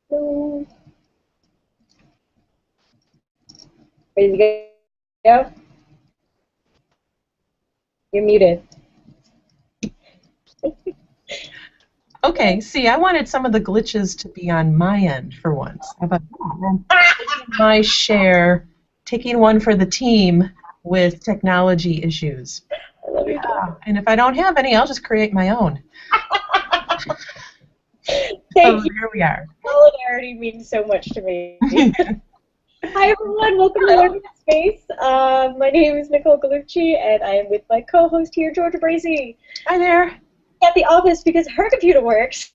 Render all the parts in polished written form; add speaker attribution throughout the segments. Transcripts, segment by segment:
Speaker 1: Ready to go? You're muted.
Speaker 2: Okay, see, I wanted some of the glitches to be on my end for once. How about my share, taking one for the team with technology issues?
Speaker 1: I love you.
Speaker 2: And if I don't have any, I'll just create my own.
Speaker 1: Thank you.
Speaker 2: Here we are.
Speaker 1: Solidarity means so much to me. Hi everyone, welcome to Learning Space. My name is Nicole Gugliucci, and I am with my co-host here, Georgia Bracey.
Speaker 2: Hi there.
Speaker 1: At the office because her computer works.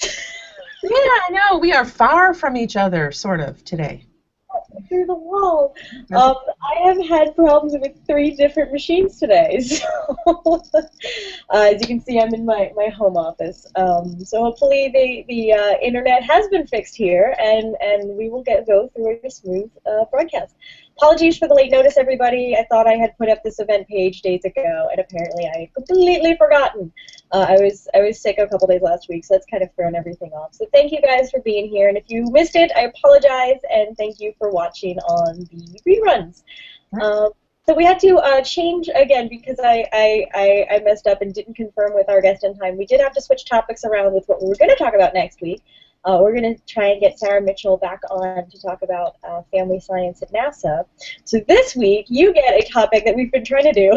Speaker 2: Yeah, I know. We are far from each other, sort of, today.
Speaker 1: Through the wall. I have had problems with 3 different machines today. So, as you can see, I'm in my home office. So hopefully the internet has been fixed here, and we will go through a smooth broadcast. Apologies for the late notice, everybody. I thought I had put up this event page days ago, and apparently I had completely forgotten. I was sick a couple days last week, so that's kind of thrown everything off. So thank you guys for being here, and if you missed it, I apologize, and thank you for watching on the reruns. So we had to change again because I messed up and didn't confirm with our guest in time. We did have to switch topics around with what we were going to talk about next week. We're going to try and get Sarah Mitchell back on to talk about family science at NASA. So this week, you get a topic that we've been trying to do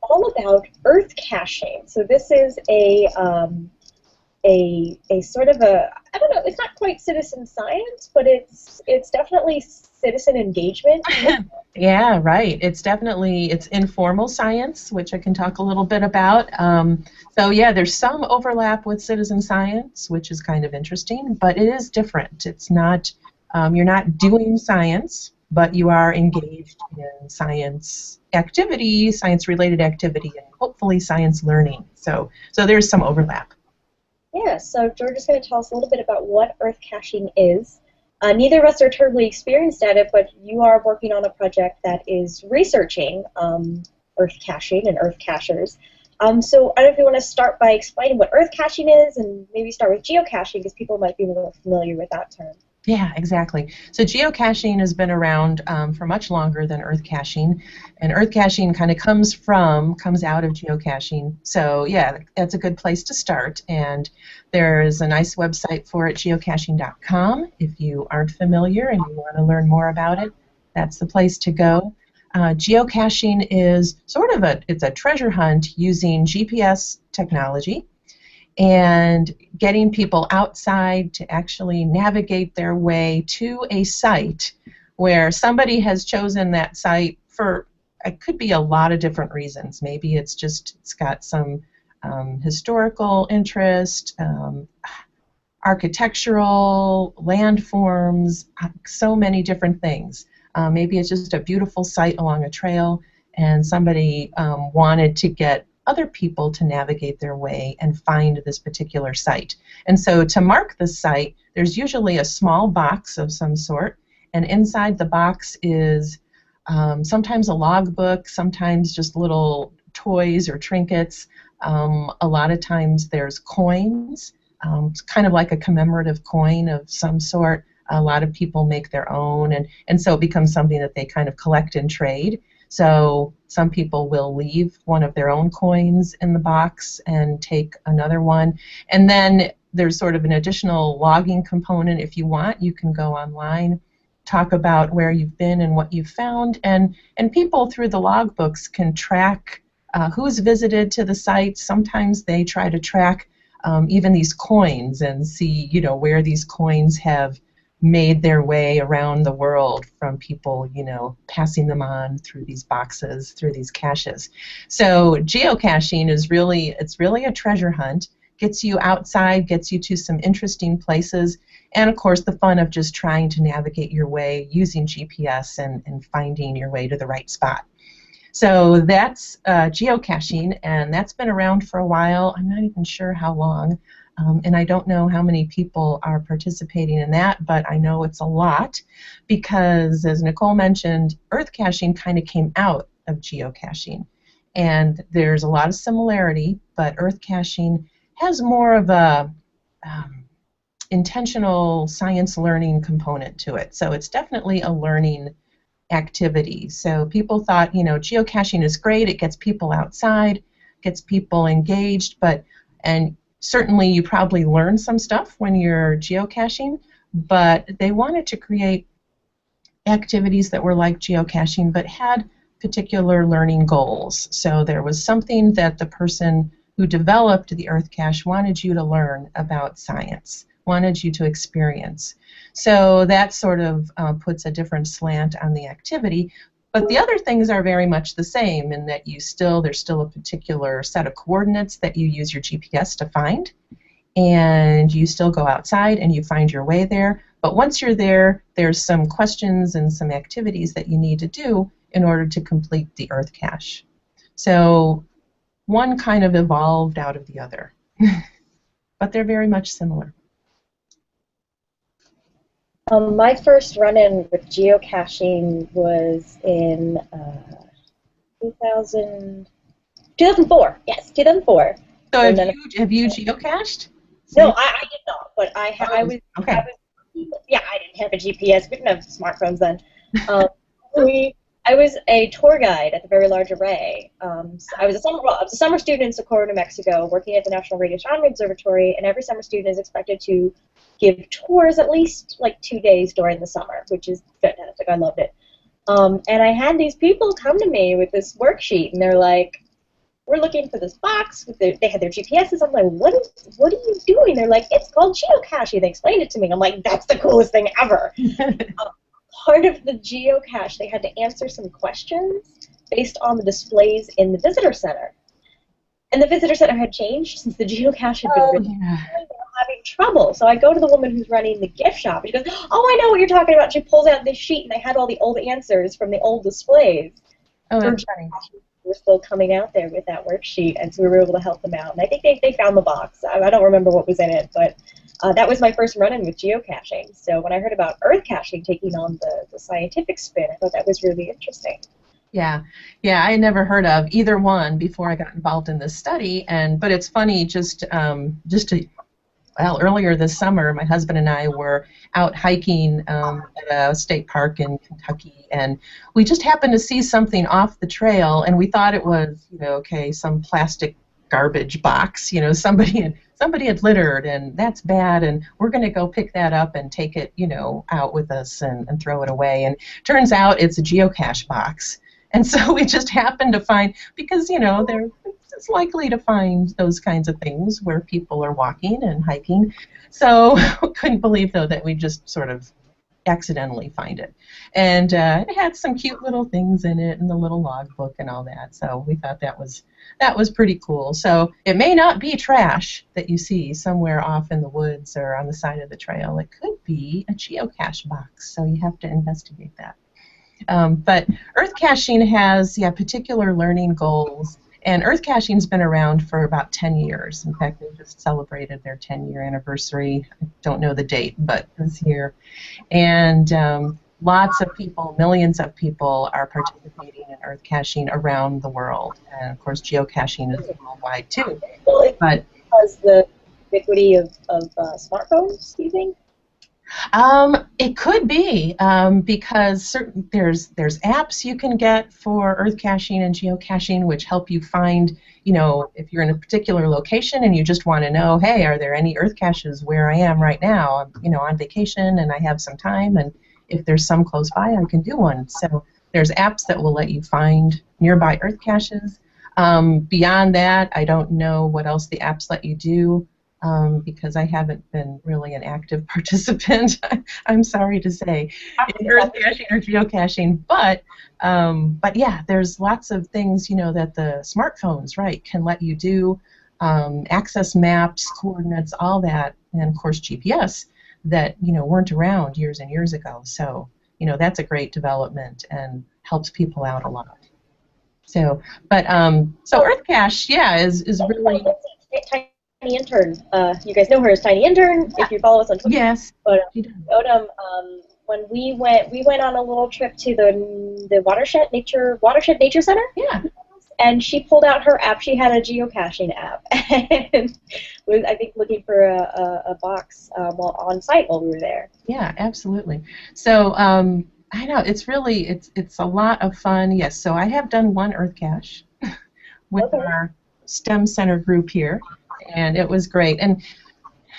Speaker 1: all about Earth caching. So this is a sort of a, I don't know, it's not quite citizen science, but it's definitely citizen engagement.
Speaker 2: Yeah, right. It's informal science, which I can talk a little bit about. So yeah, there's some overlap with citizen science, which is kind of interesting, but it is different. It's not, you're not doing science, but you are engaged in science activity, science-related activity, and hopefully science learning. So there's some overlap.
Speaker 1: Yeah, so George is going to tell us a little bit about what Earth caching is. Neither of us are terribly experienced at it, but you are working on a project that is researching Earth caching and Earth cachers. So I don't know if you want to start by explaining what Earth caching is, and maybe start with geocaching because people might be more familiar with that term.
Speaker 2: Yeah, exactly. So geocaching has been around for much longer than Earth caching, and Earth caching kind of comes out of geocaching. So yeah, that's a good place to start. And there's a nice website for it, geocaching.com. If you aren't familiar and you want to learn more about it, that's the place to go. Geocaching is it's a treasure hunt using GPS technology and getting people outside to actually navigate their way to a site where somebody has chosen that site for, it could be a lot of different reasons. Maybe it's got some historical interest, architectural, landforms, so many different things. Maybe it's just a beautiful site along a trail and somebody wanted to get other people to navigate their way and find this particular site. And so to mark the site, there's usually a small box of some sort, and inside the box is sometimes a logbook, sometimes just little toys or trinkets. A lot of times there's coins, it's kind of like a commemorative coin of some sort. A lot of people make their own, and so it becomes something that they kind of collect and trade. So some people will leave one of their own coins in the box and take another one. And then there's sort of an additional logging component. If you want, you can go online, talk about where you've been and what you've found, and people through the logbooks can track who's visited to the site. Sometimes they try to track even these coins and see, where these coins have made their way around the world from people, passing them on through these boxes, through these caches. So geocaching is really a treasure hunt, gets you outside, gets you to some interesting places, and of course the fun of just trying to navigate your way using GPS and finding your way to the right spot. So that's geocaching, and that's been around for a while. I'm not even sure how long. And I don't know how many people are participating in that, but I know it's a lot because, as Nicole mentioned, Earth caching kind of came out of geocaching. And there's a lot of similarity, but Earth caching has more of a intentional science learning component to it. So it's definitely a learning activity. So people thought, geocaching is great. It gets people outside, gets people engaged, and certainly you probably learn some stuff when you're geocaching, but they wanted to create activities that were like geocaching but had particular learning goals. So there was something that the person who developed the Earth Cache wanted you to learn about science, wanted you to experience. So that sort of puts a different slant on the activity. But the other things are very much the same in that there's still a particular set of coordinates that you use your GPS to find, and you still go outside and you find your way there. But once you're there, there's some questions and some activities that you need to do in order to complete the Earth Cache. So one kind of evolved out of the other, but they're very much similar.
Speaker 1: My first run-in with geocaching was in 2004. Yes, 2004.
Speaker 2: So have you geocached?
Speaker 1: No, I did not, but I was.
Speaker 2: Okay.
Speaker 1: I didn't have a GPS. We didn't have smartphones then. I was a tour guide at the Very Large Array. So I was a summer student in Socorro, New Mexico, working at the National Radio Astronomy Observatory, and every summer student is expected to give tours at least like 2 days during the summer, which is fantastic. I loved it. And I had these people come to me with this worksheet, and they're like, "We're looking for this box." They had their GPSs. I'm like, what are you doing? They're like, "It's called geocaching." They explained it to me. I'm like, that's the coolest thing ever. Part of the geocache, they had to answer some questions based on the displays in the visitor center. And the visitor center had changed since the geocache had been written. Yeah. They were having trouble. So I go to the woman who's running the gift shop, and she goes, "Oh, I know what you're talking about." She pulls out this sheet, and I had all the old answers from the old displays.
Speaker 2: Oh, that's funny.
Speaker 1: We're still coming out there with that worksheet, and so we were able to help them out. And I think they found the box. I don't remember what was in it, but that was my first run-in with geocaching. So when I heard about Earth caching taking on the scientific spin, I thought that was really interesting.
Speaker 2: Yeah, I had never heard of either one before I got involved in this study, but it's funny earlier this summer, my husband and I were out hiking at a state park in Kentucky, and we just happened to see something off the trail, and we thought it was, some plastic garbage box. Somebody had littered, and that's bad, and we're going to go pick that up and take it, out with us and throw it away. And turns out it's a geocache box. And so we just happened to find, because, it's likely to find those kinds of things where people are walking and hiking. So couldn't believe, though, that we just sort of accidentally find it. And it had some cute little things in it and the little logbook and all that. So we thought that was pretty cool. So it may not be trash that you see somewhere off in the woods or on the side of the trail. It could be a geocache box. So you have to investigate that. But Earth caching has particular learning goals, and Earth caching's been around for about 10 years. In fact, they just celebrated their 10-year anniversary. I don't know the date, but this year. And lots of people, millions of people, are participating in Earth caching around the world. And of course, geocaching is worldwide too. But
Speaker 1: because the ubiquity of smartphones, do you think?
Speaker 2: It could be because there's apps you can get for Earth caching and geocaching, which help you find, if you're in a particular location and you just want to know, hey, are there any Earth caches where I am right now? I'm, on vacation and I have some time, and if there's some close by, I can do one. So there's apps that will let you find nearby Earth caches. Beyond that, I don't know what else the apps let you do. Because I haven't been really an active participant, I'm sorry to say, in Earth caching or geocaching. But yeah, there's lots of things, that the smartphones, right, can let you do, access maps, coordinates, all that, and of course GPS that, weren't around years and years ago. So, that's a great development and helps people out a lot. So, so Earth Cache, is really...
Speaker 1: Tiny Intern. You guys know her as Tiny Intern if you follow us on Twitter.
Speaker 2: Yes.
Speaker 1: But when we went on a little trip to the Watershed Nature Center.
Speaker 2: Yeah.
Speaker 1: and she pulled out her app. She had a geocaching app, and was, I think, looking for a box while on site while we were there.
Speaker 2: Yeah, absolutely. So I know it's a lot of fun. Yes, so I have done one Earth cache with our STEM Center group here, and it was great. And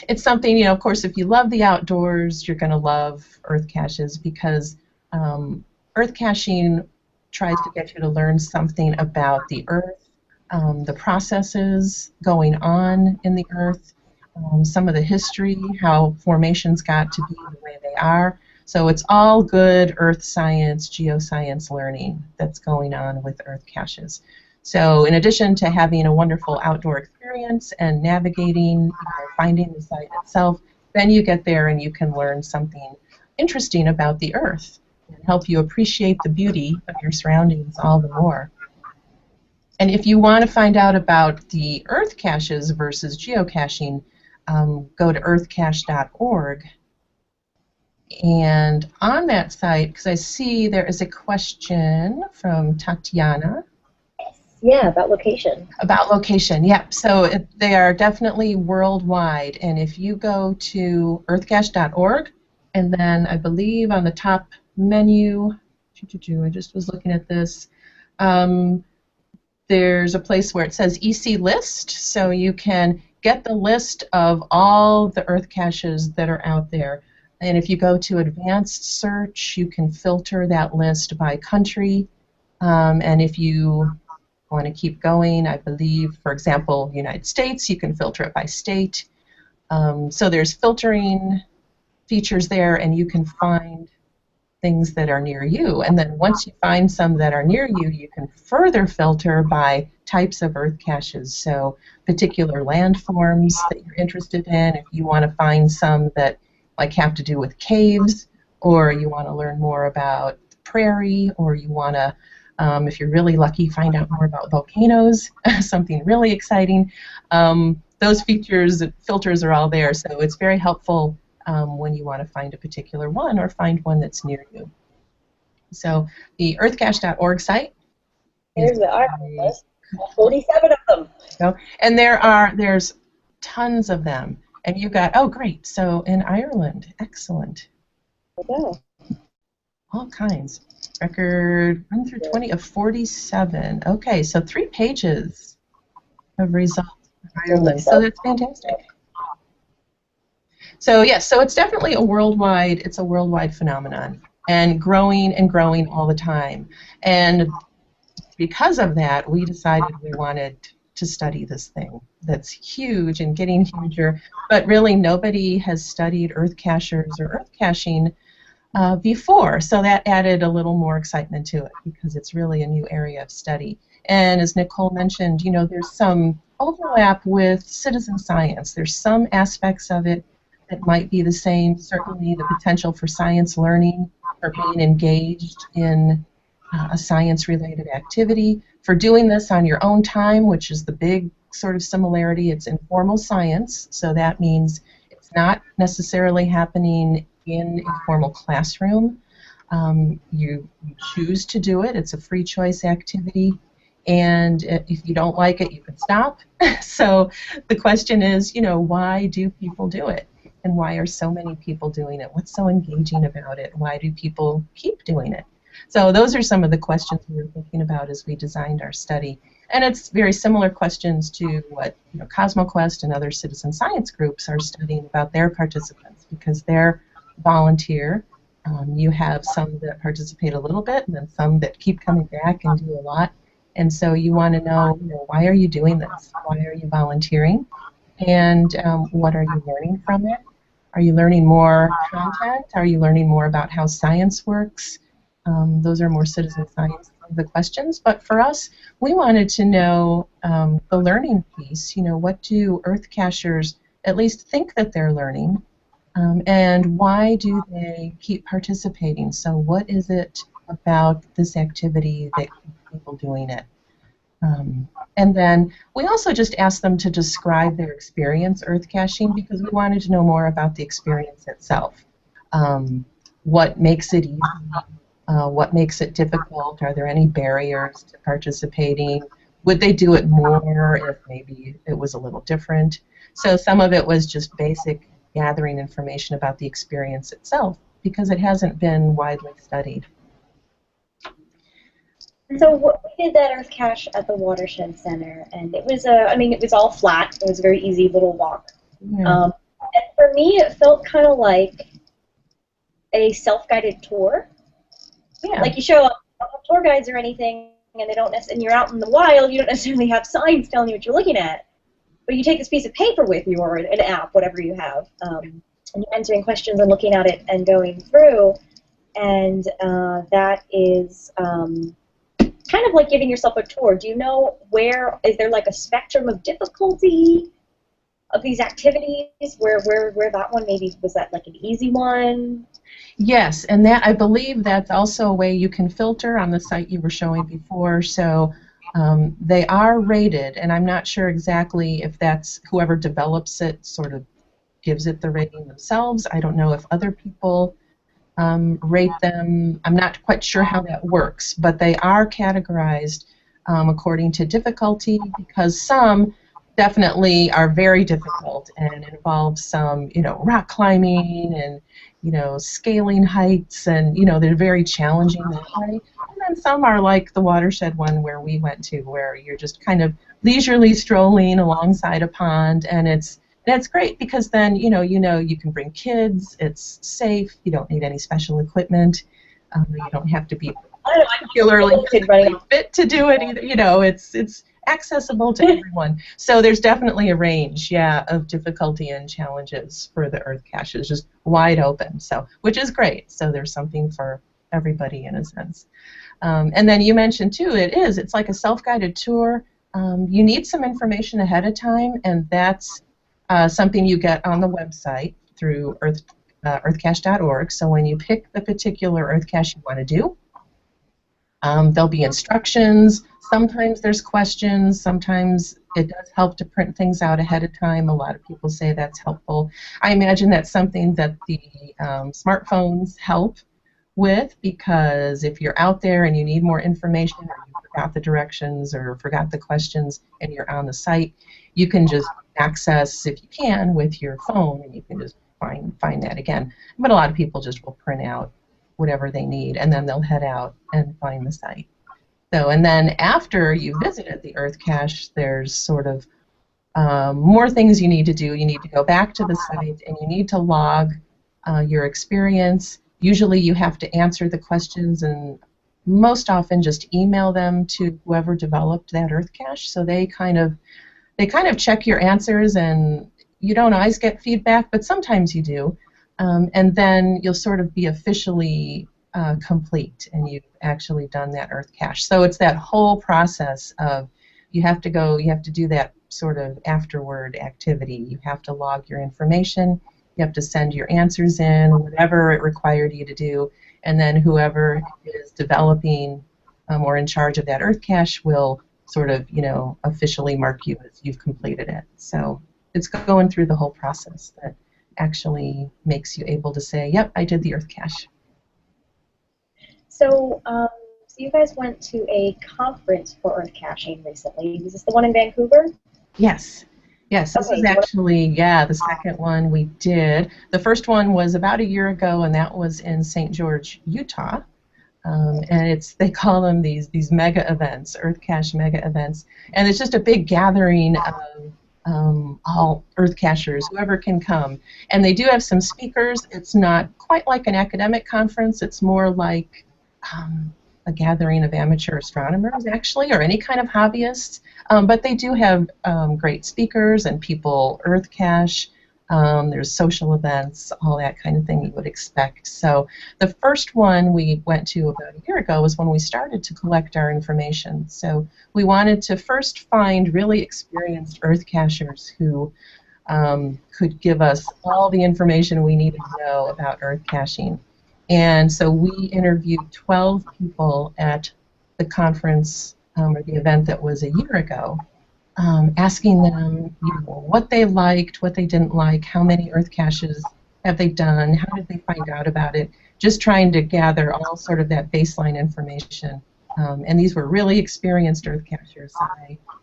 Speaker 2: it's something, you know, of course, if you love the outdoors, you're going to love Earth caches, because Earth caching tries to get you to learn something about the Earth, the processes going on in the Earth, some of the history, how formations got to be the way they are. So it's all good Earth science, geoscience learning that's going on with Earth caches. So in addition to having a wonderful outdoor experience and navigating, you know, finding the site itself, then you get there and you can learn something interesting about the Earth and help you appreciate the beauty of your surroundings all the more. And if you want to find out about the Earth caches versus geocaching, go to earthcache.org. And on that site, because I see there is a question from Tatiana.
Speaker 1: Yeah, about location.
Speaker 2: About location, yep. So they are definitely worldwide. And if you go to earthcache.org, and then I believe on the top menu, I just was looking at this, there's a place where it says EC List, so you can get the list of all the Earth caches that are out there. And if you go to Advanced Search, you can filter that list by country. And if you want to keep going, I believe, for example, United States, you can filter it by state. So there's filtering features there, and you can find things that are near you. And then once you find some that are near you, you can further filter by types of Earth caches. So particular landforms that you're interested in, if you want to find some that like have to do with caves, or you want to learn more about the prairie, or you want to, if you're really lucky, find out more about volcanoes, something really exciting. Those filters are all there, so it's very helpful when you want to find a particular one or find one that's near you. So the earthcache.org site.
Speaker 1: There's the Ireland list. 47 of them.
Speaker 2: And there's tons of them. And you've got, oh great, so in Ireland, excellent.
Speaker 1: Okay.
Speaker 2: All kinds. Record 1 through 20 of 47. Okay, so 3 pages of results in Ireland. So that's fantastic. So yes, so it's definitely a worldwide phenomenon, and growing all the time. And because of that, we decided we wanted to study this thing that's huge and getting huger, but really nobody has studied Earth cachers or Earth caching before, so that added a little more excitement to it because it's really a new area of study. And as Nicole mentioned, you know, there's some overlap with citizen science. There's some aspects of it that might be the same. Certainly the potential for science learning, for being engaged in a science-related activity, for doing this on your own time, which is the big sort of similarity. It's informal science, so that means it's not necessarily happening in a formal classroom. You choose to do it. It's a free choice activity, and if you don't like it, you can stop. So the question is, you know, why do people do it? And why are so many people doing it? What's so engaging about it? Why do people keep doing it? So those are some of the questions we were thinking about as we designed our study. And it's very similar questions to what, you know, CosmoQuest and other citizen science groups are studying about their participants, because they're volunteer. You have some that participate a little bit, and then some that keep coming back and do a lot. And so you want to know, why are you doing this? Why are you volunteering? And what are you learning from it? Are you learning more content? Are you learning more about how science works? Those are more citizen science the questions. But for us, we wanted to know the learning piece. You know, what do Earth cachers at least think that they're learning? And why do they keep participating? So what is it about this activity that keeps people doing it? And then we also just asked them to describe their experience Earth caching, because we wanted to know more about the experience itself. What makes it easy? What makes it difficult? Are there any barriers to participating? would they do it more if maybe it was a little different? So some of it was just basic gathering information about the experience itself because it hasn't been widely studied.
Speaker 1: So we did that Earth cache at the Watershed Center, and it was I mean, it was all flat. It was a very easy little walk.
Speaker 2: Yeah.
Speaker 1: And for me, it felt kind of like a self-guided tour.
Speaker 2: Yeah.
Speaker 1: Like you show up, you don't have tour guides or anything, and they don't and you're out in the wild. You don't necessarily have signs telling you what you're looking at, but you take this piece of paper with you or an app, whatever you have, and you're answering questions and looking at it and going through, and that is kind of like giving yourself a tour. Do you know is there like a spectrum of difficulty of these activities where that one maybe was that like an easy one?
Speaker 2: Yes, and that I believe that's also a way you can filter on the site you were showing before. So they are rated, and I'm not sure exactly if that's whoever develops it sort of gives it the rating themselves. I don't know if other people rate them. I'm not quite sure how that works, but they are categorized according to difficulty because some definitely are very difficult and involve some, rock climbing and, scaling heights, and, they're very challenging that way. And then some are like the Watershed one where we went to, where you're just kind of leisurely strolling alongside a pond, and it's great because then, you can bring kids, it's safe, you don't need any special equipment, you don't have to be particularly fit to do it either, it's accessible to everyone. So there's definitely a range, of difficulty and challenges for the Earth caches, just wide open, so which is great. So there's something for everybody in a sense. And then you mentioned too, it's like a self-guided tour. You need some information ahead of time, and that's something you get on the website through earthcache.org. So when you pick the particular Earth cache you want to do, there'll be instructions. Sometimes there's questions. Sometimes it does help to print things out ahead of time. A lot of people say that's helpful. I imagine that's something that the smartphones help with, because if you're out there and you need more information, or you forgot the directions or forgot the questions and you're on the site, you can just access, if you can, with your phone, and you can just find that again. But a lot of people just will print out whatever they need, and then they'll head out and find the site. So, and then after you visited the Earth cache, there's sort of more things you need to do. You need to go back to the site, and you need to log your experience. Usually you have to answer the questions, and most often just email them to whoever developed that Earth cache. So they kind of check your answers, and you don't always get feedback, but sometimes you do. And then you'll sort of be officially complete, and you've actually done that Earth cache. So it's that whole process of you have to do that sort of afterward activity. You have to log your information, you have to send your answers in, whatever it required you to do, and then whoever is developing or in charge of that Earth cache will sort of, officially mark you as you've completed it. So it's going through the whole process that actually makes you able to say, yep, I did the Earth cache.
Speaker 1: So, so you guys went to a conference for Earth caching recently. Was this the one in Vancouver?
Speaker 2: Yes. Yes, this is actually, the second one we did. The first one was about a year ago, and that was in St. George, Utah. And they call them these mega events, Earth cache mega events. And it's just a big gathering of all Earth cachers, whoever can come. And they do have some speakers. It's not quite like an academic conference. It's more like a gathering of amateur astronomers, actually, or any kind of hobbyists. But they do have great speakers and people Earth cache. There's social events, all that kind of thing you would expect. So the first one we went to about a year ago was when we started to collect our information. So we wanted to first find really experienced Earth cachers who could give us all the information we needed to know about Earth caching. And so we interviewed 12 people at the conference or the event that was a year ago, asking them what they liked, what they didn't like, how many Earth caches have they done, how did they find out about it, just trying to gather all sort of that baseline information And these were really experienced Earth cachers, so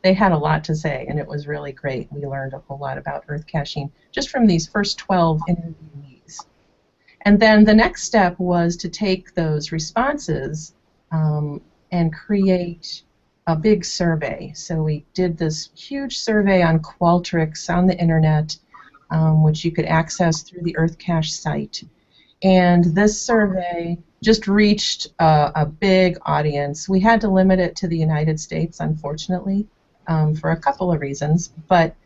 Speaker 2: they had a lot to say, and it was really great. We learned a whole lot about Earth caching just from these first 12 interviewees. And then the next step was to take those responses and create a big survey. So we did this huge survey on Qualtrics on the internet, which you could access through the Earthcache site. And this survey just reached a big audience. We had to limit it to the United States, unfortunately, for a couple of reasons, but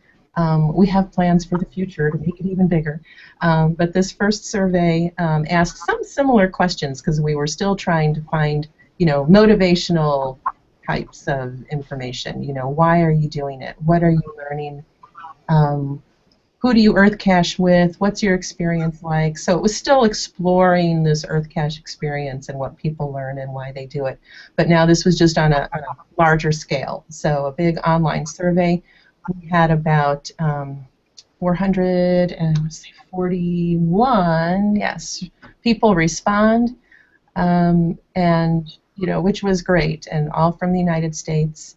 Speaker 2: we have plans for the future to make it even bigger. But this first survey asked some similar questions because we were still trying to find, motivational types of information. Why are you doing it? What are you learning? Who do you Earth cache with? What's your experience like? So it was still exploring this Earth cache experience and what people learn and why they do it. But now this was just on a larger scale. So a big online survey. We had about 441, yes, people respond, and which was great, and all from the United States.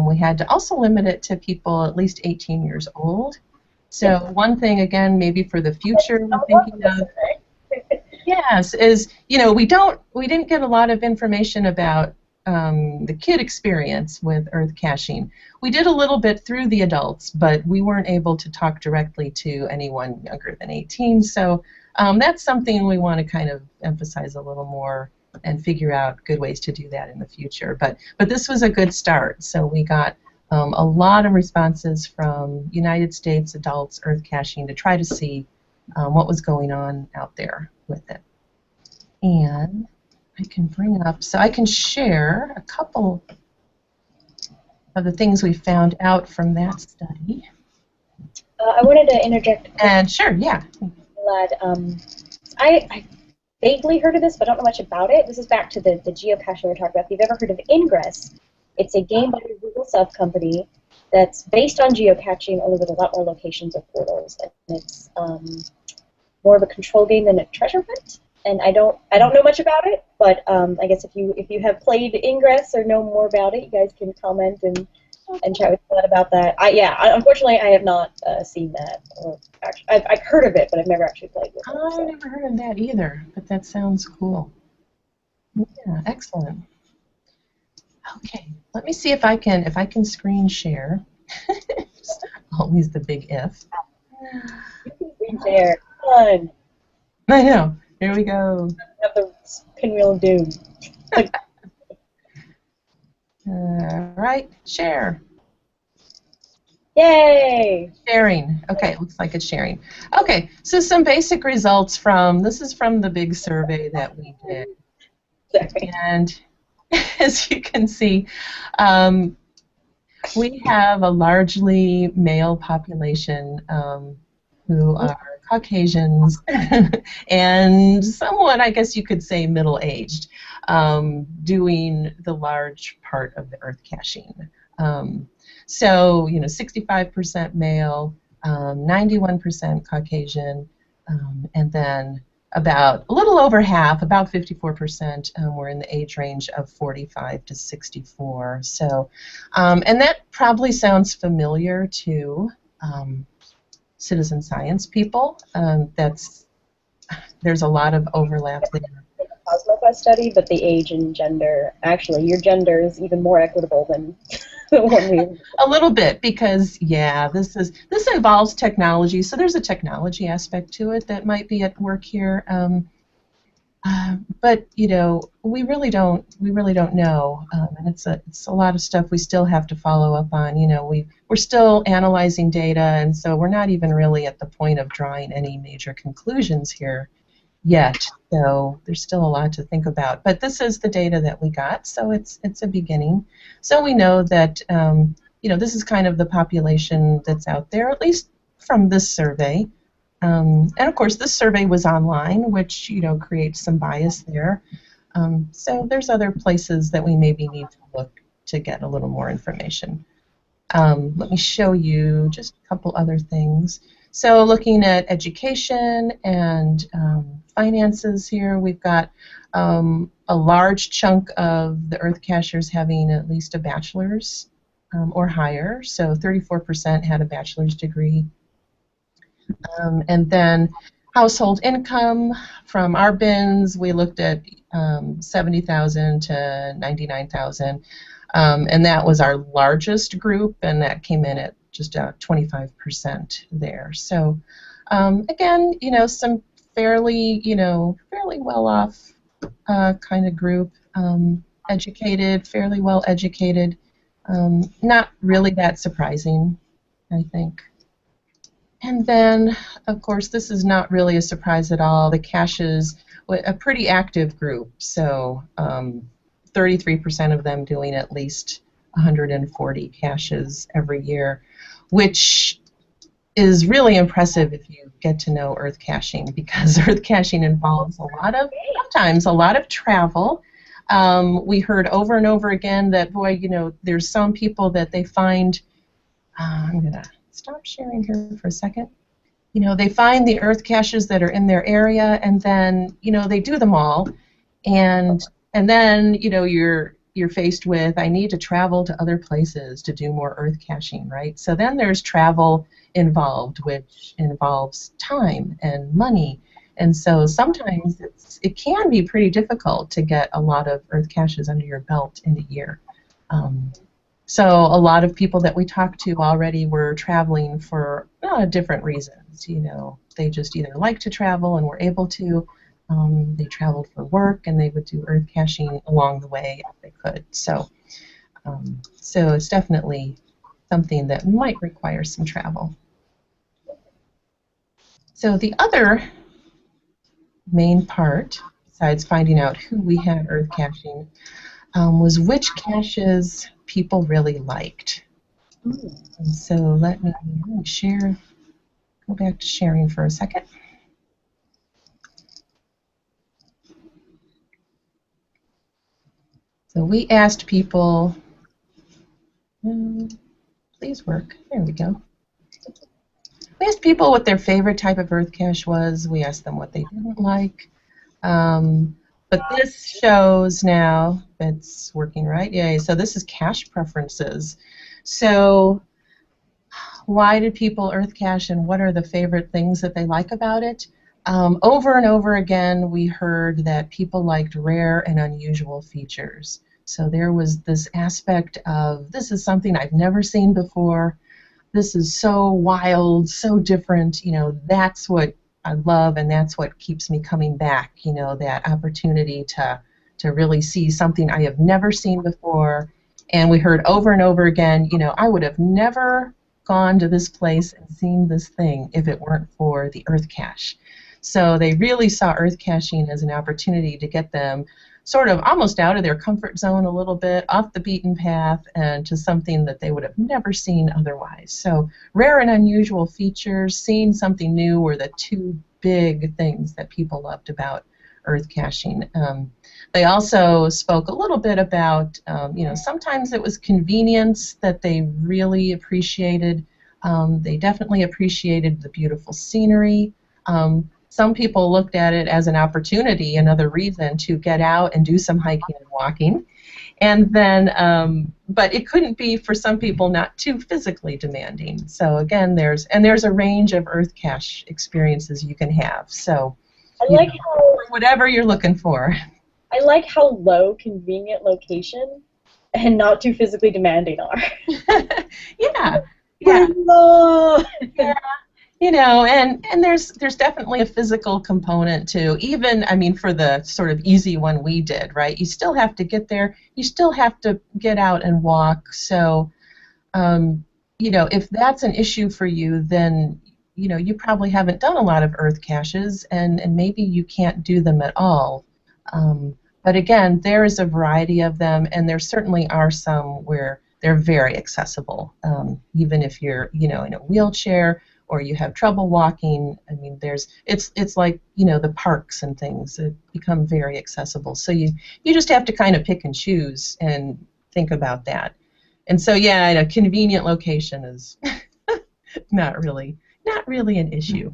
Speaker 2: We had to also limit it to people at least 18 years old. So one thing, again, maybe for the future, we're thinking of, yes, is we didn't get a lot of information about the kid experience with Earth caching. We did a little bit through the adults, but we weren't able to talk directly to anyone younger than 18. So that's something we want to kind of emphasize a little more and figure out good ways to do that in the future. But this was a good start. So we got a lot of responses from United States adults Earth caching to try to see what was going on out there with it. And I can bring up, so I can share a couple of the things we found out from that study.
Speaker 1: I wanted to interject.
Speaker 2: And sure, yeah.
Speaker 1: Glad. I vaguely heard of this, but don't know much about it. This is back to the geocaching we were talking about. If you've ever heard of Ingress, it's a game by the Google sub-company that's based on geocaching, only with a lot more locations or portals. And it's more of a control game than a treasure hunt. And I don't know much about it, but I guess if you have played Ingress or know more about it, you guys can comment and chat with me about that. Unfortunately, I have not seen that. Or actually, I've heard of it, but I've never actually played with it.
Speaker 2: I've never heard of that either, but that sounds cool. Yeah, excellent. Okay, let me see if I can screen share. Always the big if.
Speaker 1: You can screen share. Fun.
Speaker 2: I know. Here we go.
Speaker 1: Have the pinwheel of doom.
Speaker 2: All right, share.
Speaker 1: Yay!
Speaker 2: Sharing. Okay, looks like it's sharing. Okay, so some basic results this is from the big survey that we did.
Speaker 1: Sorry.
Speaker 2: And as you can see, we have a largely male population who are Caucasians and somewhat, I guess you could say, middle-aged, doing the large part of the Earth caching. So, 65% male, 91% Caucasian, and then about a little over half, about 54%, were in the age range of 45 to 64. So, and that probably sounds familiar to citizen science people. There's a lot of overlap there.
Speaker 1: Cosmoquest study, but the age and gender, actually, your gender is even more equitable than the one we.
Speaker 2: A little bit, because this involves technology, so there's a technology aspect to it that might be at work here. But we really don't know, and it's a lot of stuff we still have to follow up on. We're still analyzing data, and so we're not even really at the point of drawing any major conclusions here yet. So there's still a lot to think about. But this is the data that we got, so it's a beginning. So we know that this is kind of the population that's out there, at least from this survey. And of course, this survey was online, which creates some bias there. So there's other places that we maybe need to look to get a little more information. Let me show you just a couple other things. So looking at education and finances here, we've got a a large chunk of the Earth cachers having at least a bachelor's or higher, so 34% had a bachelor's degree. And then household income from our bins, we looked at 70,000 to 99,000, and that was our largest group, and that came in at just 25% there. So again, some fairly, fairly well-off kind of group, educated, fairly well educated, not really that surprising, I think. And then, of course, this is not really a surprise at all. The caches, a pretty active group, so 33% of them doing at least 140 caches every year, which is really impressive if you get to know Earth caching, because Earth caching involves sometimes a lot of travel. We heard over and over again that, boy, there's some people that they find, I'm going to stop sharing here for a second. They find the Earth caches that are in their area, and then, they do them all, and then, you're faced with, I need to travel to other places to do more Earth caching, right? So then there's travel involved, which involves time and money, and so sometimes it can be pretty difficult to get a lot of Earth caches under your belt in a year. So a lot of people that we talked to already were traveling for different reasons. They just either like to travel and were able to. They traveled for work, and they would do Earth caching along the way if they could. So it's definitely something that might require some travel. So the other main part, besides finding out who we had Earth caching, was which caches people really liked. And so let me share, go back to sharing for a second. So we asked people, please work, there we go. We asked people what their favorite type of Earth cache was. We asked them what they didn't like. But this shows now, it's working right, yay, so this is cache preferences. So why did people Earth cache, and what are the favorite things that they like about it? Over and over again, we heard that people liked rare and unusual features. So there was this aspect of, this is something I've never seen before, this is so wild, so different, that's what I love, and that's what keeps me coming back, that opportunity to really see something I have never seen before. And we heard over and over again, I would have never gone to this place and seen this thing if it weren't for the Earth cache. So they really saw Earth caching as an opportunity to get them sort of almost out of their comfort zone a little bit, off the beaten path, and to something that they would have never seen otherwise. So rare and unusual features, seeing something new, were the two big things that people loved about Earth caching. They also spoke a little bit about, sometimes it was convenience that they really appreciated. They definitely appreciated the beautiful scenery. Some people looked at it as an opportunity, another reason to get out and do some hiking and walking. And then, but it couldn't be, for some people, not too physically demanding. So again, there's a range of Earth cache experiences you can have. So
Speaker 1: I like how,
Speaker 2: whatever you're looking for.
Speaker 1: I like how low convenient location and not too physically demanding are.
Speaker 2: Yeah.
Speaker 1: Yeah.
Speaker 2: And there's definitely a physical component too. Even, I mean, for the sort of easy one we did, right? You still have to get there. You still have to get out and walk. So, if that's an issue for you, then, you probably haven't done a lot of Earth caches, and maybe you can't do them at all. But again, there is a variety of them, and there certainly are some where they're very accessible. Even if you're, in a wheelchair, or you have trouble walking, I mean, it's like, the parks and things that become very accessible. So you just have to kind of pick and choose and think about that. And so, yeah, a convenient location is not really an issue.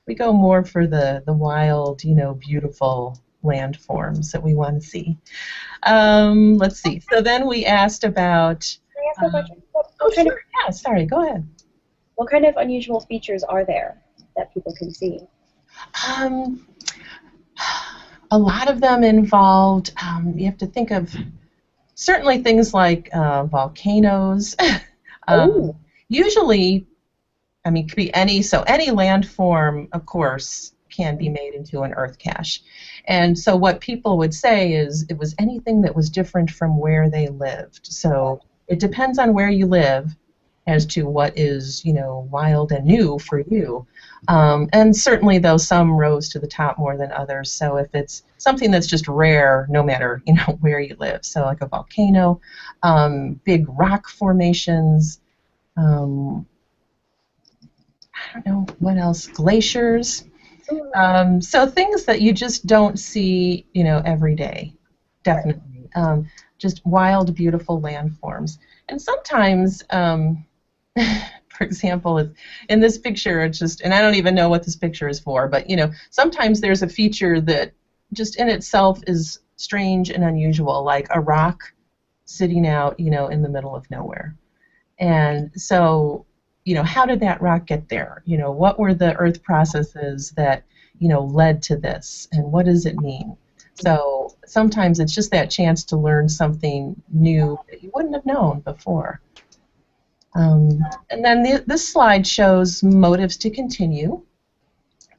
Speaker 2: We go more for the wild, beautiful, landforms that we want to see. Let's see. So then we asked about.
Speaker 1: Can I ask a question?
Speaker 2: Sure. Yeah, sorry. Go ahead.
Speaker 1: What kind of unusual features are there that people can see?
Speaker 2: A lot of them involved. You have to think of certainly things like volcanoes. Usually, I mean, it could be any landform, of course, can be made into an Earth cache. And so what people would say is it was anything that was different from where they lived. So it depends on where you live as to what is, wild and new for you. And certainly, though, some rose to the top more than others. So if it's something that's just rare, no matter, where you live, so like a volcano, big rock formations, I don't know, what else, glaciers. So things that you just don't see, every day, definitely. Just wild, beautiful landforms. And sometimes, for example, in this picture, it's just, and I don't even know what this picture is for, but, sometimes there's a feature that just in itself is strange and unusual, like a rock sitting out, in the middle of nowhere. And so, how did that rock get there? What were the Earth processes that, led to this, and what does it mean? So sometimes it's just that chance to learn something new that you wouldn't have known before. And then this slide shows motives to continue.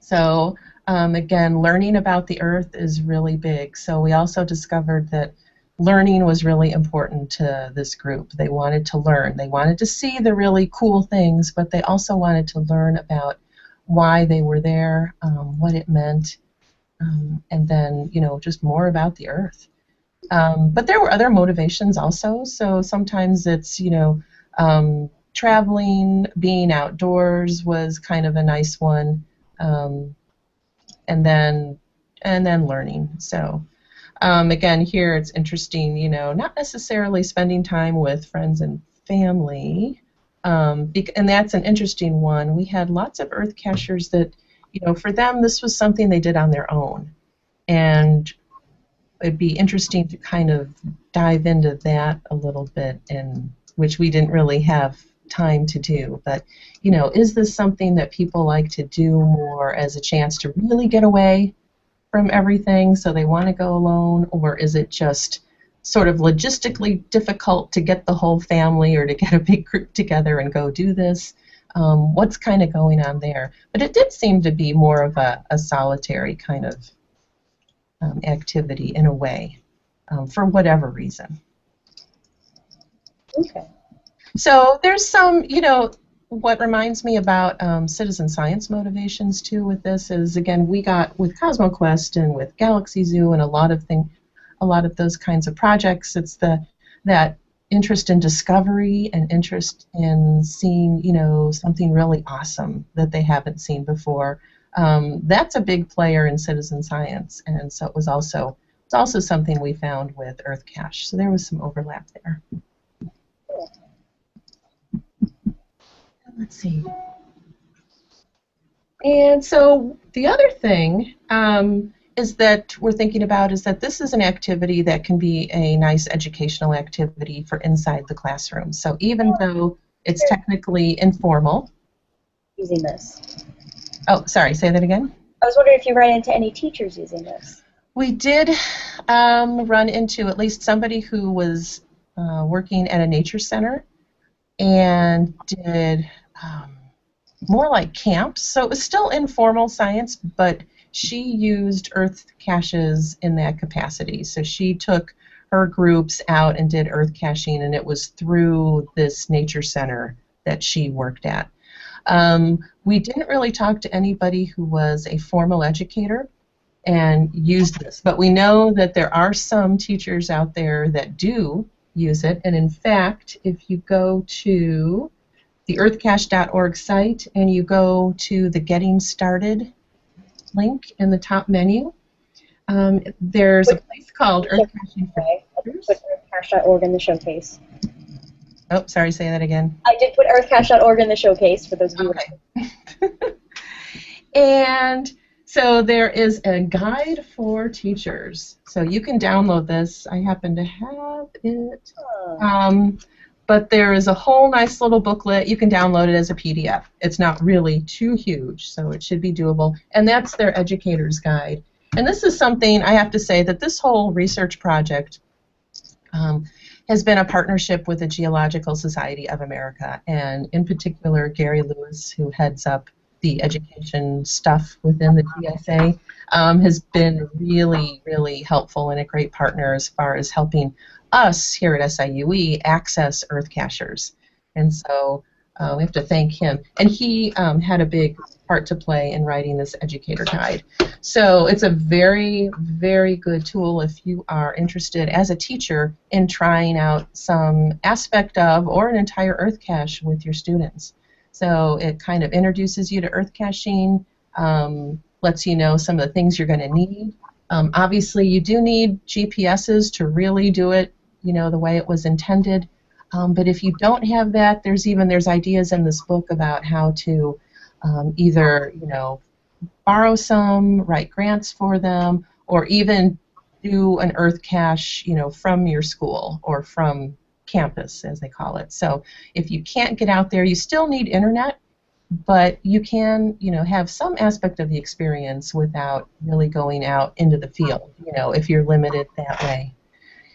Speaker 2: So again, learning about the Earth is really big. So we also discovered that learning was really important to this group. They wanted to learn. They wanted to see the really cool things, but they also wanted to learn about why they were there, what it meant, and then, just more about the Earth. But there were other motivations also. So sometimes it's, traveling, being outdoors was kind of a nice one, and then learning. So. Again, here it's interesting, not necessarily spending time with friends and family, and that's an interesting one. We had lots of Earth cachers that, for them this was something they did on their own, and it'd be interesting to kind of dive into that a little bit, and which we didn't really have time to do. But, is this something that people like to do more as a chance to really get away from everything, so they want to go alone, or is it just sort of logistically difficult to get the whole family or to get a big group together and go do this? What's kind of going on there? But it did seem to be more of a solitary kind of activity in a way, for whatever reason.
Speaker 1: Okay.
Speaker 2: So there's some, what reminds me about citizen science motivations too with this is, again, we got with CosmoQuest and with Galaxy Zoo and a lot of those kinds of projects, it's that interest in discovery and interest in seeing, something really awesome that they haven't seen before. That's a big player in citizen science, and so it's also something we found with Earth Cache. So there was some overlap there. Let's see. And so the other thing is that we're thinking about is that this is an activity that can be a nice educational activity for inside the classroom. So even though it's technically informal.
Speaker 1: Using this.
Speaker 2: Oh, sorry, say that again?
Speaker 1: I was wondering if you ran into any teachers using this.
Speaker 2: We did run into at least somebody who was working at a nature center and did more like camps. So it was still informal science, but she used Earth caches in that capacity. So she took her groups out and did Earth caching, and it was through this nature center that she worked at. We didn't really talk to anybody who was a formal educator and used this, but we know that there are some teachers out there that do use it, and in fact, if you go to the earthcache.org site and you go to the Getting Started link in the top menu, there's a place called Earthcaching for Teachers.
Speaker 1: Put earthcache.org in the showcase.
Speaker 2: Oh, sorry, say that again.
Speaker 1: I did put earthcache.org in the showcase for those of you.
Speaker 2: Okay. And So there is a guide for teachers. So you can download this. I happen to have it. But there is a whole nice little booklet. You can download it as a PDF. It's not really too huge, so it should be doable. And that's their educator's guide. And this is something I have to say that this whole research project has been a partnership with the Geological Society of America, and in particular Gary Lewis, who heads up the education stuff within the GSA, has been really, really helpful and a great partner as far as helping us here at SIUE access Earth cachers. And so we have to thank him. And he had a big part to play in writing this educator guide. So it's a very, very good tool if you are interested as a teacher in trying out some aspect of or an entire Earth cache with your students. So it kind of introduces you to Earth caching, lets you know some of the things you're going to need. Obviously, you do need GPSs to really do it, you know, the way it was intended. But if you don't have that, there's ideas in this book about how to either, you know, borrow some, write grants for them, or even do an Earth cache, you know, from your school or from campus, as they call it. So if you can't get out there, you still need internet, but you can, you know, have some aspect of the experience without really going out into the field, you know, if you're limited that way.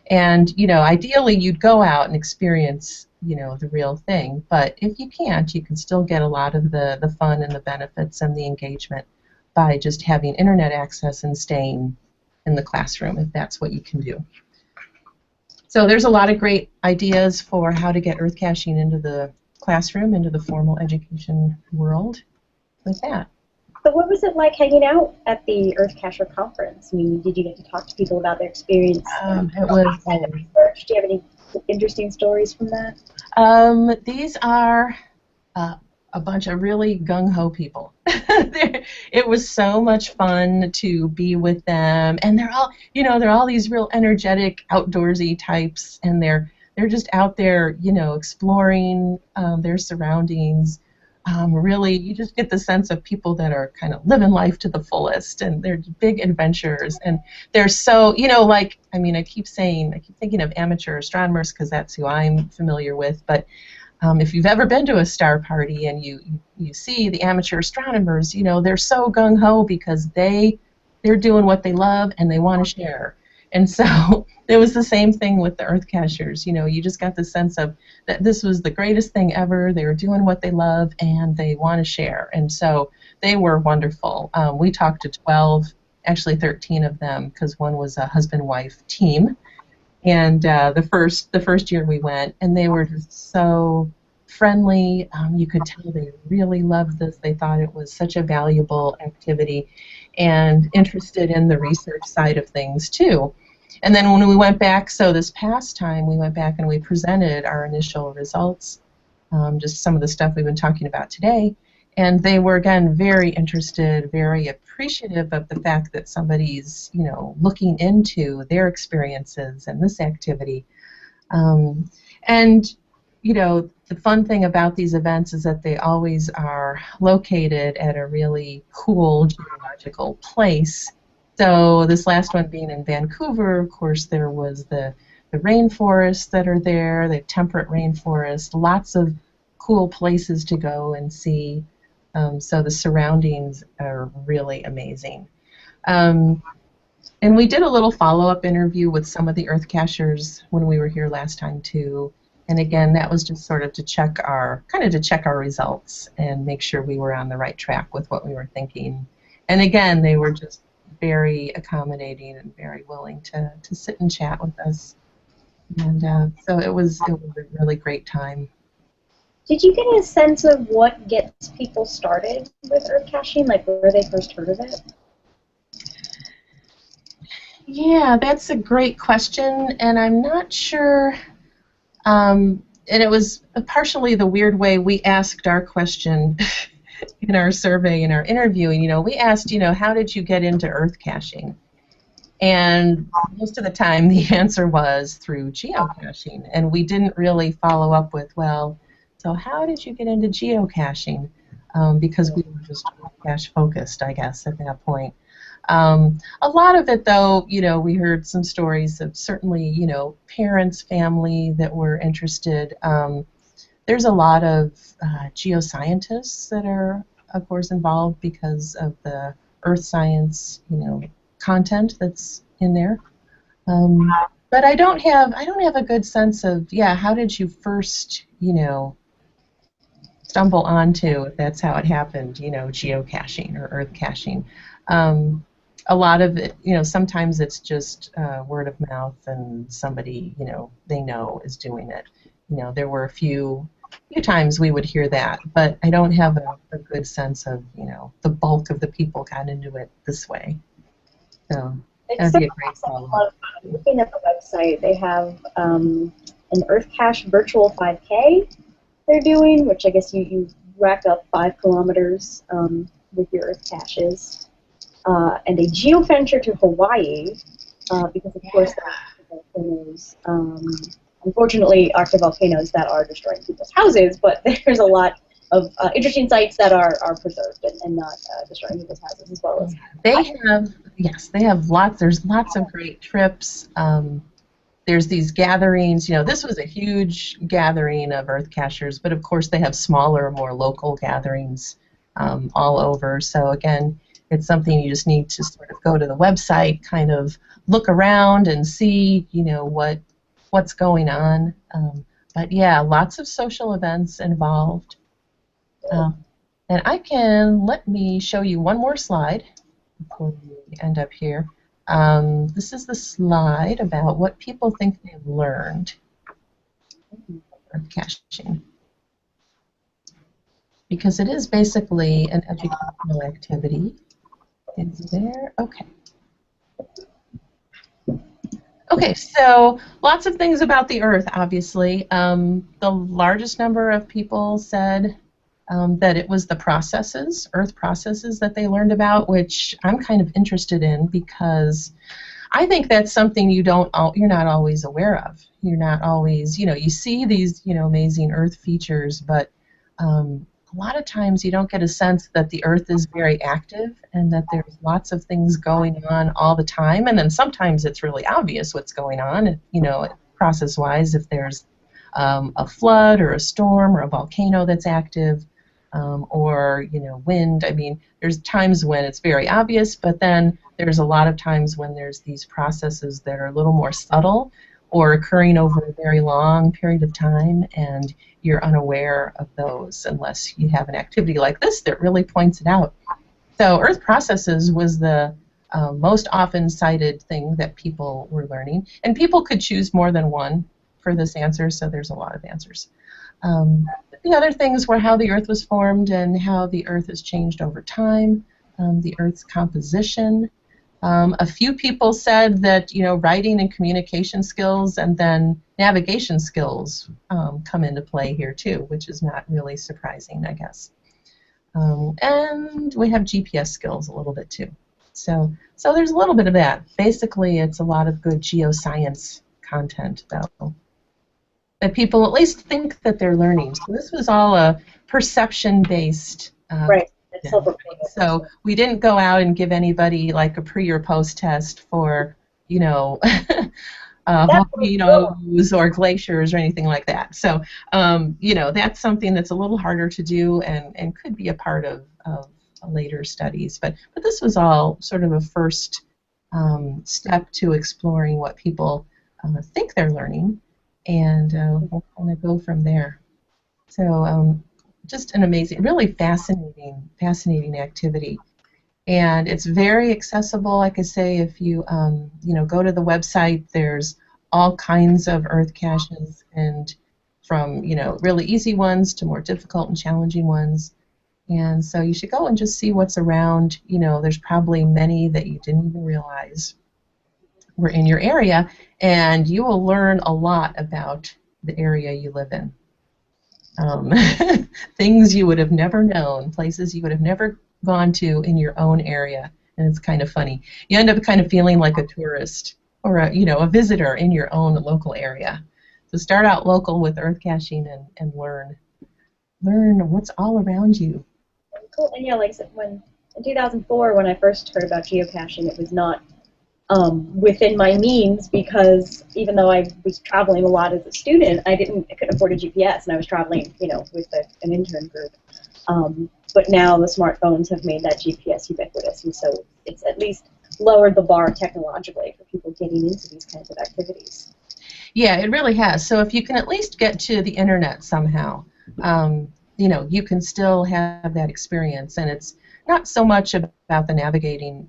Speaker 2: And, you know, ideally you'd go out and experience, you know, the real thing, but if you can't, you can still get a lot of the fun and the benefits and the engagement by just having internet access and staying in the classroom, if that's what you can do. So there's a lot of great ideas for how to get Earth caching into the classroom, into the formal education world with that.
Speaker 1: So what was it like hanging out at the Earthcacher conference? I mean, did you get to talk to people about their experience?
Speaker 2: It was.
Speaker 1: Research? Do you have any interesting stories from that?
Speaker 2: These are a bunch of really gung-ho people. It was so much fun to be with them, and they're all, you know, they're all these real energetic, outdoorsy types, and they're just out there, you know, exploring their surroundings. Really, you just get the sense of people that are kind of living life to the fullest, and they're big adventurers, and they're so, you know, like, I mean, I keep thinking of amateur astronomers because that's who I'm familiar with, but if you've ever been to a star party and you see the amateur astronomers, you know, they're so gung-ho because they're doing what they love and they want to share. And so it was the same thing with the Earth cachers. You know, you just got the sense of that this was the greatest thing ever. They were doing what they love and they want to share. And so they were wonderful. We talked to 12, actually 13 of them, because one was a husband-wife team. And the first year we went, and they were just so friendly. You could tell they really loved this. They thought it was such a valuable activity and interested in the research side of things too. And then when we went back, so this past time we went back and we presented our initial results, just some of the stuff we've been talking about today. And they were, again, very interested, very appreciative of the fact that somebody's, you know, looking into their experiences and this activity. And, you know, the fun thing about these events is that they always are located at a really cool geological place. So this last one being in Vancouver, of course, there was the rainforests that are there, the temperate rainforest, lots of cool places to go and see. So the surroundings are really amazing. And we did a little follow-up interview with some of the Earth cachers when we were here last time too. And again, that was just sort of to check our results and make sure we were on the right track with what we were thinking. And again, they were just very accommodating and very willing to sit and chat with us. And so it was a really great time.
Speaker 1: Did you get a sense of what gets people started with Earth caching, like where they first heard of it?
Speaker 2: Yeah, that's a great question, and I'm not sure. And it was partially the weird way we asked our question in our survey, in our interviewing. You know, we asked, you know, how did you get into Earth caching? And most of the time the answer was through geocaching, and we didn't really follow up with, well, so how did you get into geocaching? because we were just cache focused, I guess, at that point. A lot of it, though, we heard some stories of certainly, parents, family that were interested. There's a lot of geoscientists that are, of course, involved because of the earth science, content that's in there. But I don't have a good sense of, how did you first, stumble onto, if that's how it happened, geocaching or earth caching. A lot of it, sometimes it's just word of mouth and somebody, they know is doing it. There were a few times we would hear that, but I don't have a good sense of, the bulk of the people got into it this way. So that'd be a great follow-up.
Speaker 1: Looking at the website, they have an Earth Cache virtual 5K they're doing, which I guess you rack up 5 kilometers with your Earth caches, and a geoventure to Hawaii, because of course there are volcanoes. Unfortunately, active volcanoes that are destroying people's houses, but there's a lot of interesting sites that are preserved and not destroying people's houses as well as.
Speaker 2: They have lots. There's lots of great trips. There's these gatherings. This was a huge gathering of earth cachers, but of course they have smaller, more local gatherings all over. So again, it's something you just need to sort of go to the website, kind of look around and see, what's going on. But yeah, lots of social events involved. And let me show you one more slide before we end up here. This is the slide about what people think they've learned from caching. Because it is basically an educational activity. Is there? Okay. Okay, so lots of things about the Earth, obviously. The largest number of people said that it was the processes, Earth processes that they learned about, which I'm kind of interested in because I think that's something you're not always aware of. You're not always, you see these, amazing Earth features, but a lot of times you don't get a sense that the Earth is very active and that there's lots of things going on all the time, and then sometimes it's really obvious what's going on, process-wise, if there's a flood or a storm or a volcano that's active, or wind. I mean, there's times when it's very obvious, but then there's a lot of times when there's these processes that are a little more subtle or occurring over a very long period of time, and you're unaware of those unless you have an activity like this that really points it out. So Earth processes was the most often cited thing that people were learning, and people could choose more than one for this answer, so there's a lot of answers. The other things were how the Earth was formed and how the Earth has changed over time, the Earth's composition. A few people said that writing and communication skills and then navigation skills come into play here too, which is not really surprising, I guess. And we have GPS skills a little bit too. So there's a little bit of that. Basically, it's a lot of good geoscience content, though, that people at least think that they're learning. So this was all a perception-based.
Speaker 1: Right.
Speaker 2: So we didn't go out and give anybody like a pre or post test for, volcanoes or glaciers or anything like that. So, that's something that's a little harder to do and could be a part of later studies. But this was all sort of a first step to exploring what people think they're learning, and we'll kind of go from there. So just an amazing, really fascinating activity. And it's very accessible. Like I say, if you go to the website, there's all kinds of Earth caches, and from really easy ones to more difficult and challenging ones. And so you should go and just see what's around. There's probably many that you didn't even realize were in your area, and you will learn a lot about the area you live in. Things you would have never known, places you would have never gone to in your own area, and it's kind of funny. You end up kind of feeling like a tourist or a visitor in your own local area. So start out local with earth caching and learn what's all around you.
Speaker 1: Cool. And yeah, like I said, in 2004, when I first heard about geocaching, it was not within my means, because even though I was traveling a lot as a student, I couldn't afford a GPS, and I was traveling, with an intern group. But now the smartphones have made that GPS ubiquitous, and so it's at least lowered the bar technologically for people getting into these kinds of activities.
Speaker 2: Yeah, it really has. So if you can at least get to the internet somehow, you can still have that experience. And it's not so much about the navigating,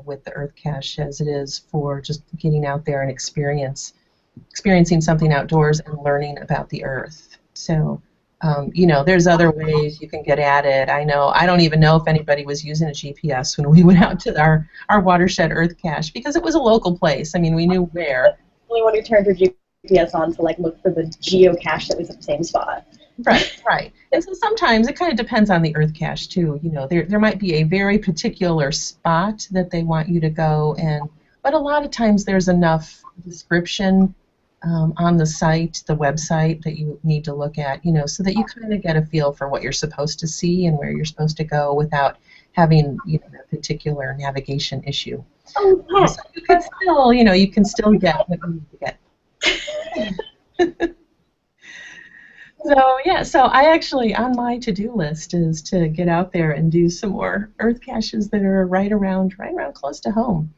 Speaker 2: with the Earth cache as it is for just getting out there and experiencing something outdoors and learning about the Earth. So, there's other ways you can get at it. I don't even know if anybody was using a GPS when we went out to our watershed Earth cache, because it was a local place. I mean, we knew where.
Speaker 1: The only one who turned her GPS on to look for the geocache that was at the same spot.
Speaker 2: Right. And so sometimes it kind of depends on the Earth cache too. There might be a very particular spot that they want you to go, but a lot of times there's enough description on the website that you need to look at, so that you kind of get a feel for what you're supposed to see and where you're supposed to go without having, a particular navigation issue.
Speaker 1: Oh, yeah.
Speaker 2: So you can still get what you need to get. So I actually, on my to-do list is to get out there and do some more Earth caches that are right around close to home.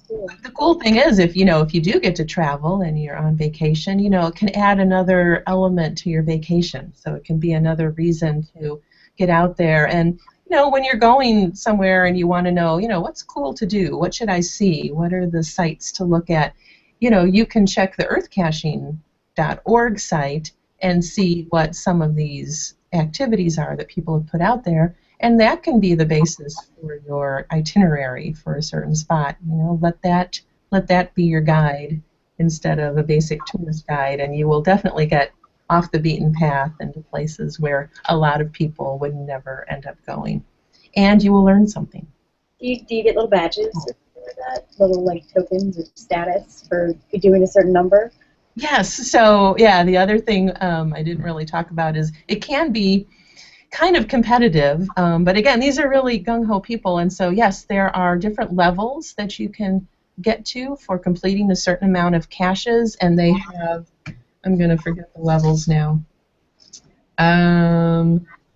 Speaker 2: The cool thing is, if you do get to travel and you're on vacation, it can add another element to your vacation. So it can be another reason to get out there. And when you're going somewhere and you want to know, what's cool to do, what should I see, what are the sites to look at, you can check the earthcaching.org site and see what some of these activities are that people have put out there, and that can be the basis for your itinerary for a certain spot. Let that be your guide instead of a basic tourist guide, and you will definitely get off the beaten path into places where a lot of people would never end up going, and you will learn something.
Speaker 1: Do you get little badges or that, little tokens or status for doing a certain number?
Speaker 2: Yes. So yeah, the other thing I didn't really talk about is it can be kind of competitive, but again, these are really gung-ho people, and so yes, there are different levels that you can get to for completing a certain amount of caches, and they have, I'm going to forget the levels now.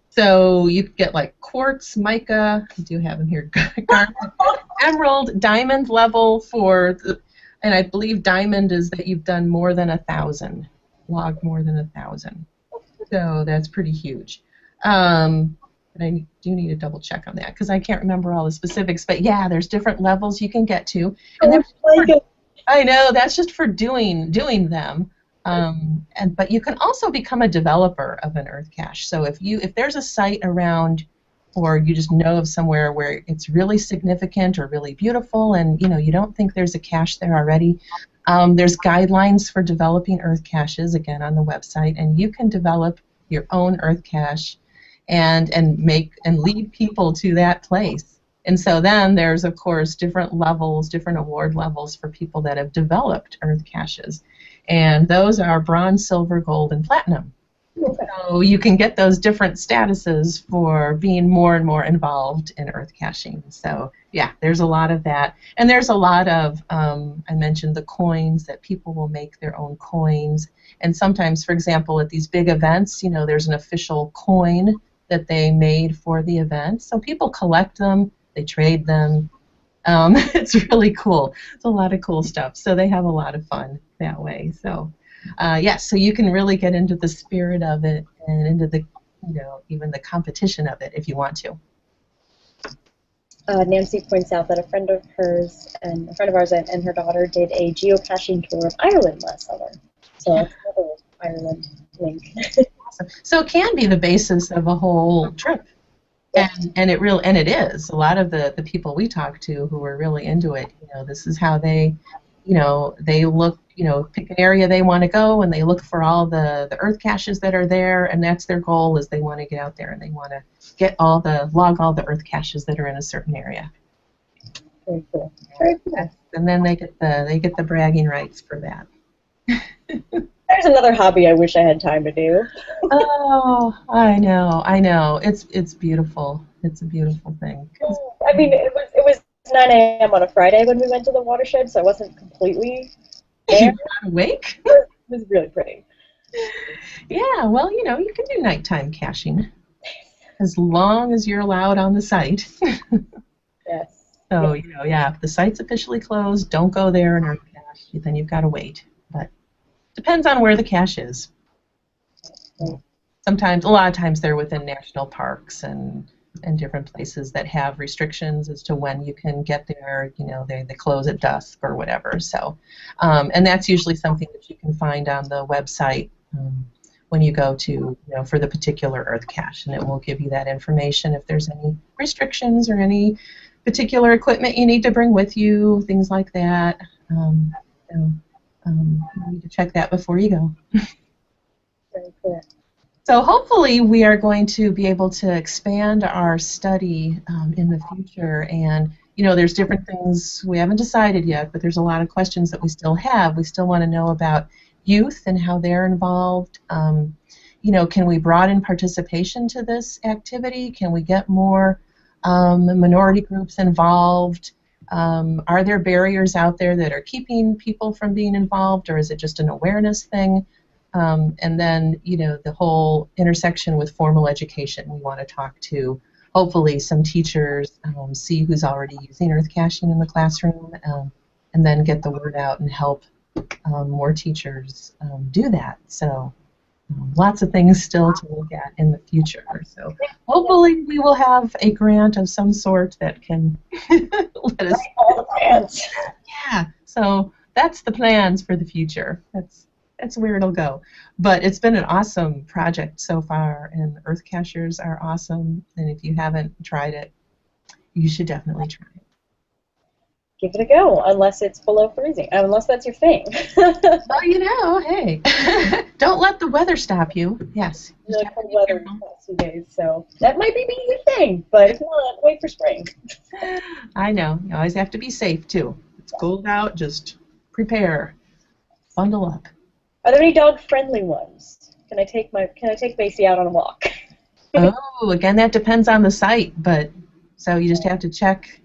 Speaker 2: So you get quartz, mica, I do have them here, emerald, diamond level and I believe diamond is that you've done more than 1,000, logged more than 1,000. So that's pretty huge. But I do need to double check on that because I can't remember all the specifics. But yeah, there's different levels you can get to. And I know that's just for doing them. But you can also become a developer of an Earth cache. So if there's a site around, or you just know of somewhere where it's really significant or really beautiful, and you don't think there's a cache there already, there's guidelines for developing Earth caches, again, on the website, and you can develop your own Earth cache and lead people to that place. And so then there's, of course, different levels, different award levels for people that have developed Earth caches, and those are bronze, silver, gold, and platinum. So you can get those different statuses for being more and more involved in Earth caching. So yeah, there's a lot of that. And there's a lot of, I mentioned the coins, that people will make their own coins. And sometimes, for example, at these big events, there's an official coin that they made for the event. So people collect them, they trade them. It's really cool. It's a lot of cool stuff. So they have a lot of fun that way. So yes, so you can really get into the spirit of it and into the, even the competition of it if you want to.
Speaker 1: Nancy points out that a friend of ours and her daughter did a geocaching tour of Ireland last summer. So that's another Ireland link.
Speaker 2: Awesome. So it can be the basis of a whole trip. And it is. A lot of the people we talk to who are really into it, this is how they look, pick an area they want to go, and they look for all the Earth caches that are there, and that's their goal, is they want to get out there and they want to log all the Earth caches that are in a certain area.
Speaker 1: Very cool. Very cool.
Speaker 2: And then they get the bragging rights for that.
Speaker 1: There's another hobby I wish I had time to do.
Speaker 2: Oh, I know. It's beautiful. It's a beautiful thing.
Speaker 1: I mean, it was 9 a.m. on a Friday when we went to the watershed, so I wasn't completely
Speaker 2: You
Speaker 1: there.
Speaker 2: got awake?
Speaker 1: It was really pretty.
Speaker 2: Yeah, well, you can do nighttime caching as long as you're allowed on the site.
Speaker 1: Yes.
Speaker 2: So, if the site's officially closed, don't go there and earth cache. Then you've got to wait. But depends on where the cache is. A lot of times they're within national parks and different places that have restrictions as to when you can get there. They close at dusk or whatever. So, and that's usually something that you can find on the website when you go to, for the particular earth cache, and it will give you that information if there's any restrictions or any particular equipment you need to bring with you, things like that. You need to check that before you go.
Speaker 1: Very cool.
Speaker 2: So hopefully we are going to be able to expand our study in the future, and there's different things we haven't decided yet, but there's a lot of questions that we still have. We still want to know about youth and how they're involved. Can we broaden participation to this activity? Can we get more minority groups involved? Are there barriers out there that are keeping people from being involved, or is it just an awareness thing? And then, the whole intersection with formal education. We want to talk to, hopefully, some teachers, see who's already using earth caching in the classroom, and then get the word out and help more teachers do that. So lots of things still to look at in the future. So hopefully we will have a grant of some sort that can let us.
Speaker 1: All the grants.
Speaker 2: Yeah. So that's the plans for the future. That's where it'll go. But it's been an awesome project so far, and earth cachers are awesome. And if you haven't tried it, you should definitely try it.
Speaker 1: Give it a go, unless it's below freezing, unless that's your thing.
Speaker 2: Well, hey, don't let the weather stop you. Yes.
Speaker 1: Really cold weather in the past few days, so that might be your thing, but if not, wait for spring.
Speaker 2: I know. You always have to be safe, too. It's cold out, just prepare. Bundle up.
Speaker 1: Are there any dog-friendly ones? Can I take Bracey out on a walk?
Speaker 2: Oh, again, that depends on the site, so you just have to check.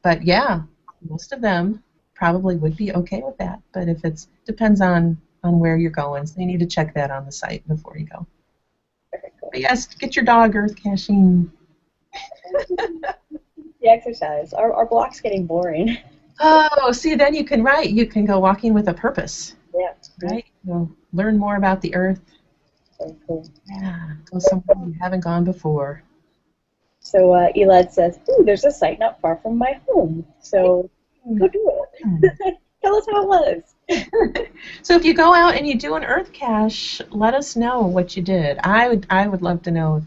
Speaker 2: But yeah, most of them probably would be okay with that. But if depends on where you're going, so you need to check that on the site before you go.
Speaker 1: Very cool.
Speaker 2: But yes, get your dog earth caching.
Speaker 1: The exercise. Our block's getting boring.
Speaker 2: Oh, see, then you can go walking with a purpose.
Speaker 1: Yeah.
Speaker 2: Right? You'll learn more about the earth.
Speaker 1: Very cool.
Speaker 2: Yeah, go somewhere you haven't gone before.
Speaker 1: So Elad says, "Ooh, there's a site not far from my home. So go do it. Tell us how it was."
Speaker 2: So if you go out and you do an earth cache, let us know what you did. I would love to know,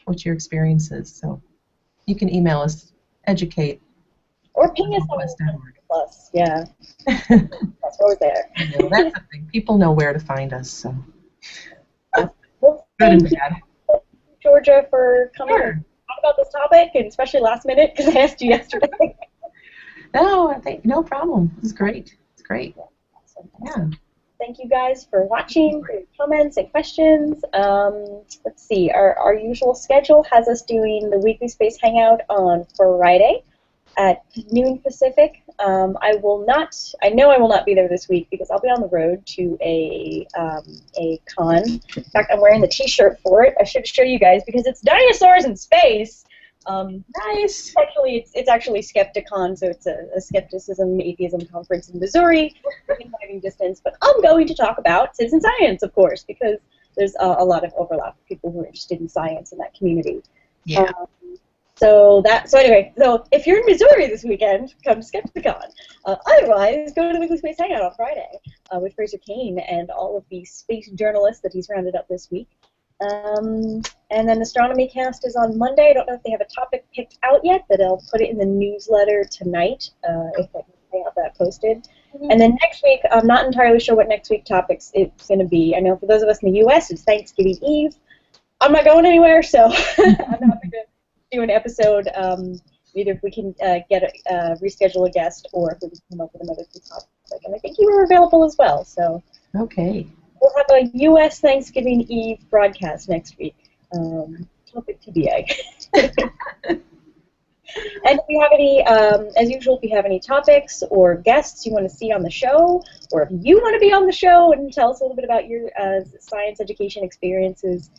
Speaker 2: what your experience is. So you can email us, educate.
Speaker 1: Or ping us on Plus. Yeah. That's why we're there.
Speaker 2: That's the thing. People know where to find us. So
Speaker 1: Well,
Speaker 2: good and
Speaker 1: thank you,
Speaker 2: bad.
Speaker 1: Georgia, for coming
Speaker 2: Sure.
Speaker 1: and talk about this topic, and especially last minute because I asked you yesterday.
Speaker 2: No problem. It's great. It's great.
Speaker 1: Awesome.
Speaker 2: Yeah.
Speaker 1: Thank you guys for watching, for your comments and questions. Let's see, our usual schedule has us doing the weekly space hangout on Friday at noon Pacific. I know I will not be there this week because I'll be on the road to a con. In fact, I'm wearing the t-shirt for it. I should show you guys because it's dinosaurs in space.
Speaker 2: Nice.
Speaker 1: It's actually Skepticon, so it's a skepticism, atheism conference in Missouri within driving distance. But I'm going to talk about citizen science, of course, because there's a lot of overlap with people who are interested in science in that community.
Speaker 2: Yeah.
Speaker 1: So anyway, if you're in Missouri this weekend, come to Skepticon. Otherwise, go to the Weekly Space Hangout on Friday with Fraser Kane and all of the space journalists that he's rounded up this week. And then Astronomy Cast is on Monday. I don't know if they have a topic picked out yet, but I'll put it in the newsletter tonight if I can have that posted. And then next week, I'm not entirely sure what next week topics it's going to be. I know for those of us in the U.S., it's Thanksgiving Eve. I'm not going anywhere, so I'm happy to do an episode, either if we can reschedule a guest or if we can come up with another topic. And I think you were available as well, so
Speaker 2: Okay.
Speaker 1: We'll have a U.S. Thanksgiving Eve broadcast next week. Topic TBA. And if you have any, as usual, if you have any topics or guests you want to see on the show, or if you want to be on the show and tell us a little bit about your science education experiences,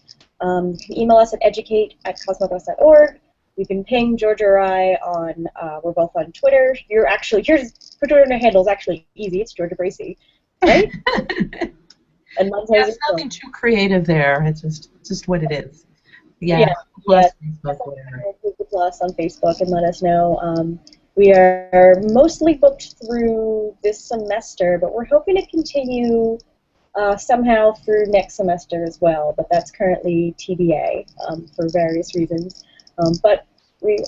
Speaker 1: you can email us at educate@cosmos.org. You can ping Georgia or I on, we're both on Twitter. Your Twitter handle is actually easy. It's Georgia Bracey, right? And mine's
Speaker 2: There's nothing too creative there. It's just what it is. Yeah. Plus Facebook, whatever.
Speaker 1: Google Plus on Facebook and let us know. We are mostly booked through this semester, but we're hoping to continue somehow through next semester as well. But that's currently TBA for various reasons. But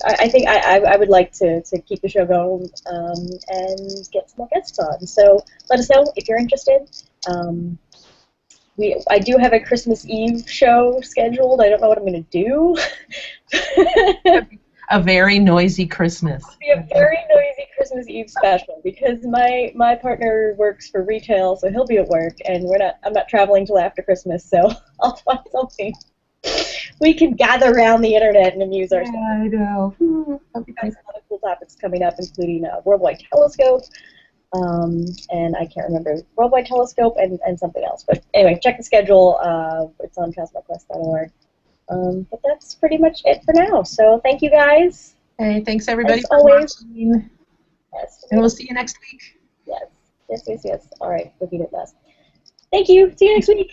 Speaker 1: I think I would like to keep the show going and get some more guests on. So let us know if you're interested. I do have a Christmas Eve show scheduled. I don't know what I'm going to do.
Speaker 2: A very noisy Christmas.
Speaker 1: It'll be a very noisy Christmas Eve special because my partner works for retail, so he'll be at work, and I'm not traveling till after Christmas, so I'll find something we can gather around the internet and amuse ourselves.
Speaker 2: Yeah, I know.
Speaker 1: We've got some other cool topics coming up, including a worldwide telescope. And I can't remember, Worldwide Telescope and something else. But anyway, check the schedule. It's on cosmoquest.org. But that's pretty much it for now. So thank you guys.
Speaker 2: Hey, thanks everybody
Speaker 1: for
Speaker 2: watching.
Speaker 1: Yes.
Speaker 2: And we'll see you next week.
Speaker 1: Yes. All right, we'll beat it fast. Thank you. See you next week.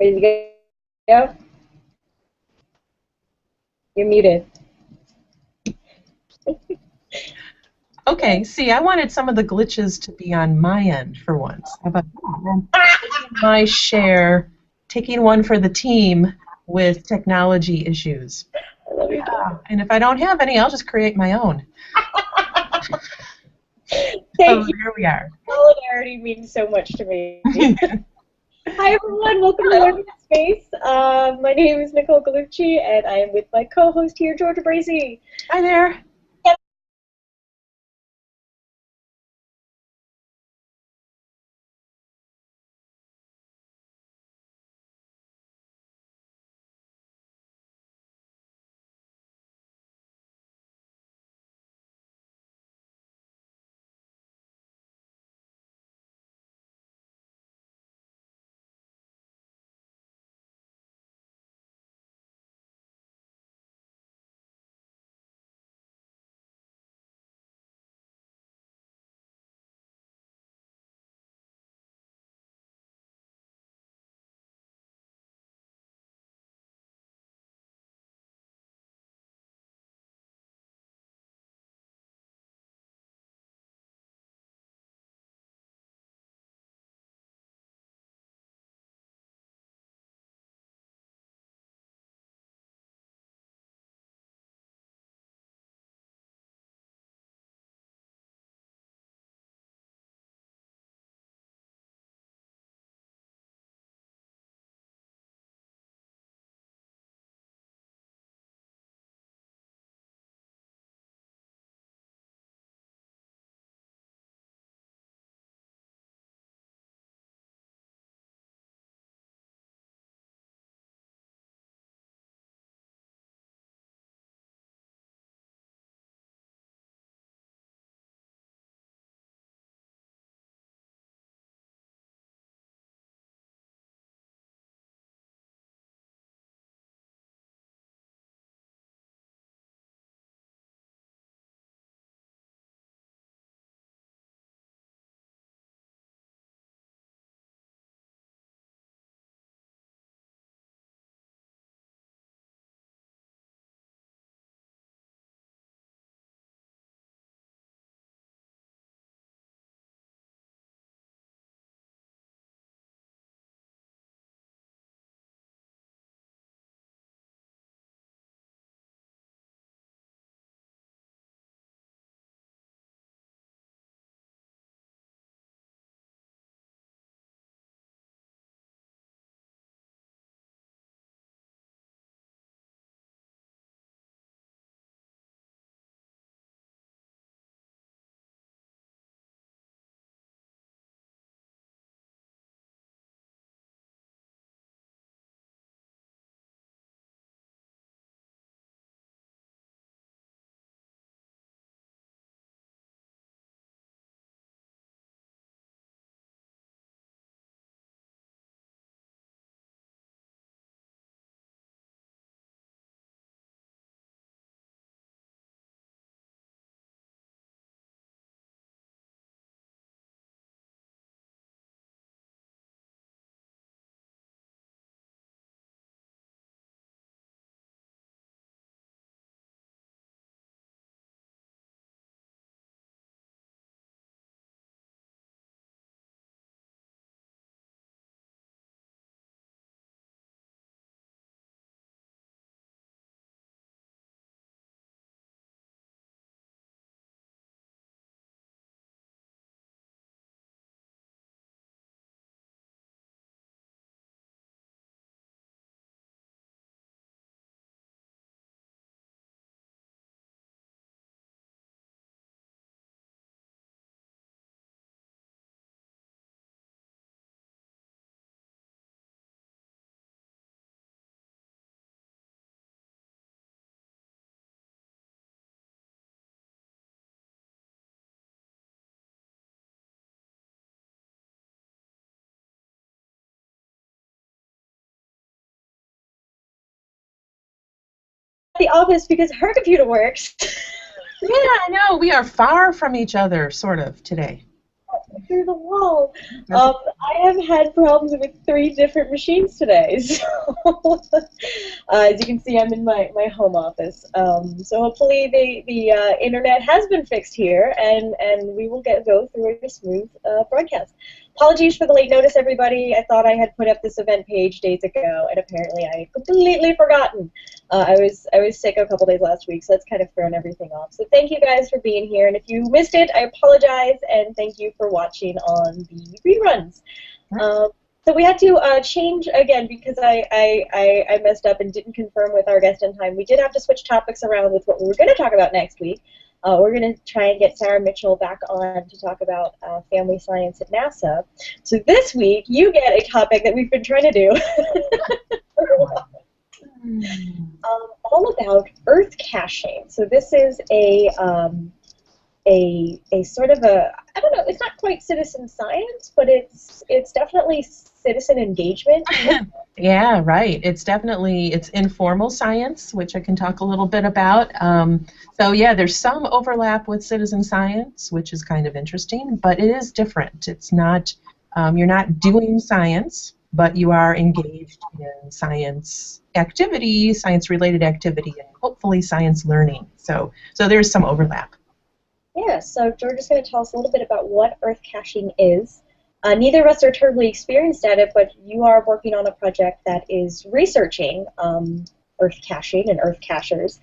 Speaker 1: Ready to go? You're muted.
Speaker 2: Okay, see, I wanted some of the glitches to be on my end for once. How about my share, taking one for the team with technology issues.
Speaker 1: I love you.
Speaker 2: And if I don't have any, I'll just create my own.
Speaker 1: Thank you.
Speaker 2: Here we are.
Speaker 1: Solidarity means so much to me. Hi everyone, welcome to Learning Space. My name is Nicole Gugliucci, and I am with my co-host here, Georgia Bracey.
Speaker 2: Hi there.
Speaker 1: the office because her computer works.
Speaker 2: Yeah, I know. We are far from each other, sort of, today.
Speaker 1: Through the wall. I have had problems with 3 different machines today. So, as you can see, I'm in my home office. So hopefully the internet has been fixed here, and we will go through a smooth broadcast. Apologies for the late notice, everybody. I thought I had put up this event page days ago, and apparently I had completely forgotten. I was sick a couple days last week, so that's kind of thrown everything off. So thank you guys for being here, and if you missed it, I apologize, and thank you for watching on the reruns. So we had to change again because I messed up and didn't confirm with our guest in time. We did have to switch topics around with what we were going to talk about next week. We're going to try and get Sarah Mitchell back on to talk about family science at NASA. So this week, you get a topic that we've been trying to do for a while. All about Earth caching. So this is a sort of a, I don't know, it's not quite citizen science, but it's definitely citizen engagement.
Speaker 2: Yeah, right. It's informal science, which I can talk a little bit about. So yeah, there's some overlap with citizen science, which is kind of interesting, but it is different. It's not, you're not doing science, but you are engaged in science activity, science-related activity, and hopefully science learning. So there's some overlap.
Speaker 1: Yeah, so George is going to tell us a little bit about what Earth caching is. Neither of us are terribly experienced at it, but you are working on a project that is researching Earth caching and Earth cachers.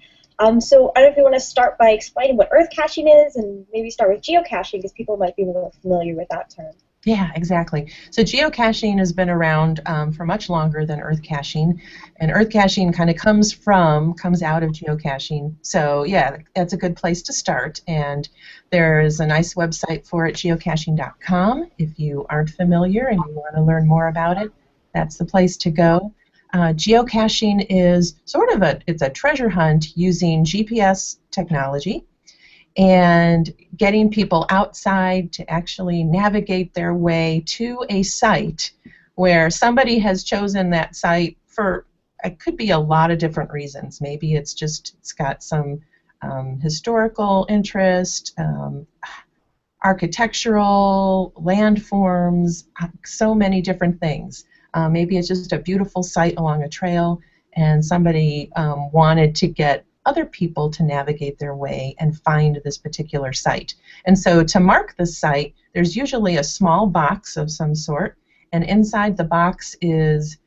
Speaker 1: So I don't know if you want to start by explaining what Earth caching is, and maybe start with geocaching because people might be more familiar with that term.
Speaker 2: Yeah, exactly. So geocaching has been around for much longer than Earth caching, and Earth caching kind of comes out of geocaching. So yeah, that's a good place to start. And there's a nice website for it, geocaching.com. If you aren't familiar and you want to learn more about it, that's the place to go. Geocaching is sort of it's a treasure hunt using GPS technology and getting people outside to actually navigate their way to a site where somebody has chosen that site for, it could be a lot of different reasons. Maybe it's got some historical interest, architectural, landforms, so many different things. Maybe it's just a beautiful site along a trail and somebody wanted to get other people to navigate their way and find this particular site. And so to mark the site, there's usually a small box of some sort, and inside the box is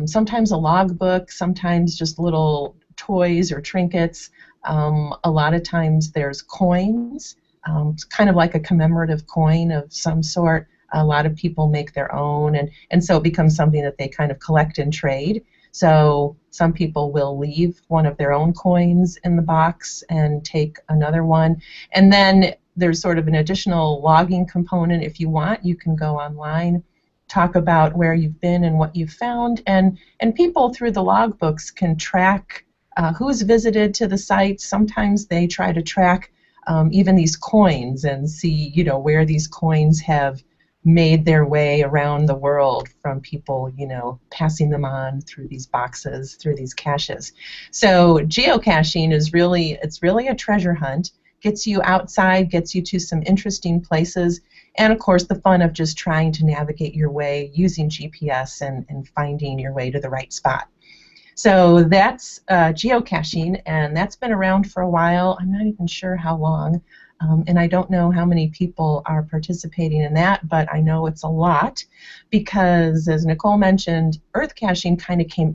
Speaker 2: sometimes a logbook, sometimes just little toys or trinkets. A lot of times there's coins, kind of like a commemorative coin of some sort. A lot of people make their own, and so it becomes something that they kind of collect and trade. So some people will leave one of their own coins in the box and take another one. And then there's sort of an additional logging component. If you want, you can go online, talk about where you've been and what you've found, and people through the logbooks can track who's visited to the site. Sometimes they try to track even these coins and see, where these coins have made their way around the world from people, passing them on through these boxes, through these caches. So geocaching is really a treasure hunt. Gets you outside, gets you to some interesting places, and of course the fun of just trying to navigate your way using GPS and finding your way to the right spot. So that's geocaching, and that's been around for a while. I'm not even sure how long. And I don't know how many people are participating in that, but I know it's a lot because, as Nicole mentioned, Earth caching kind of came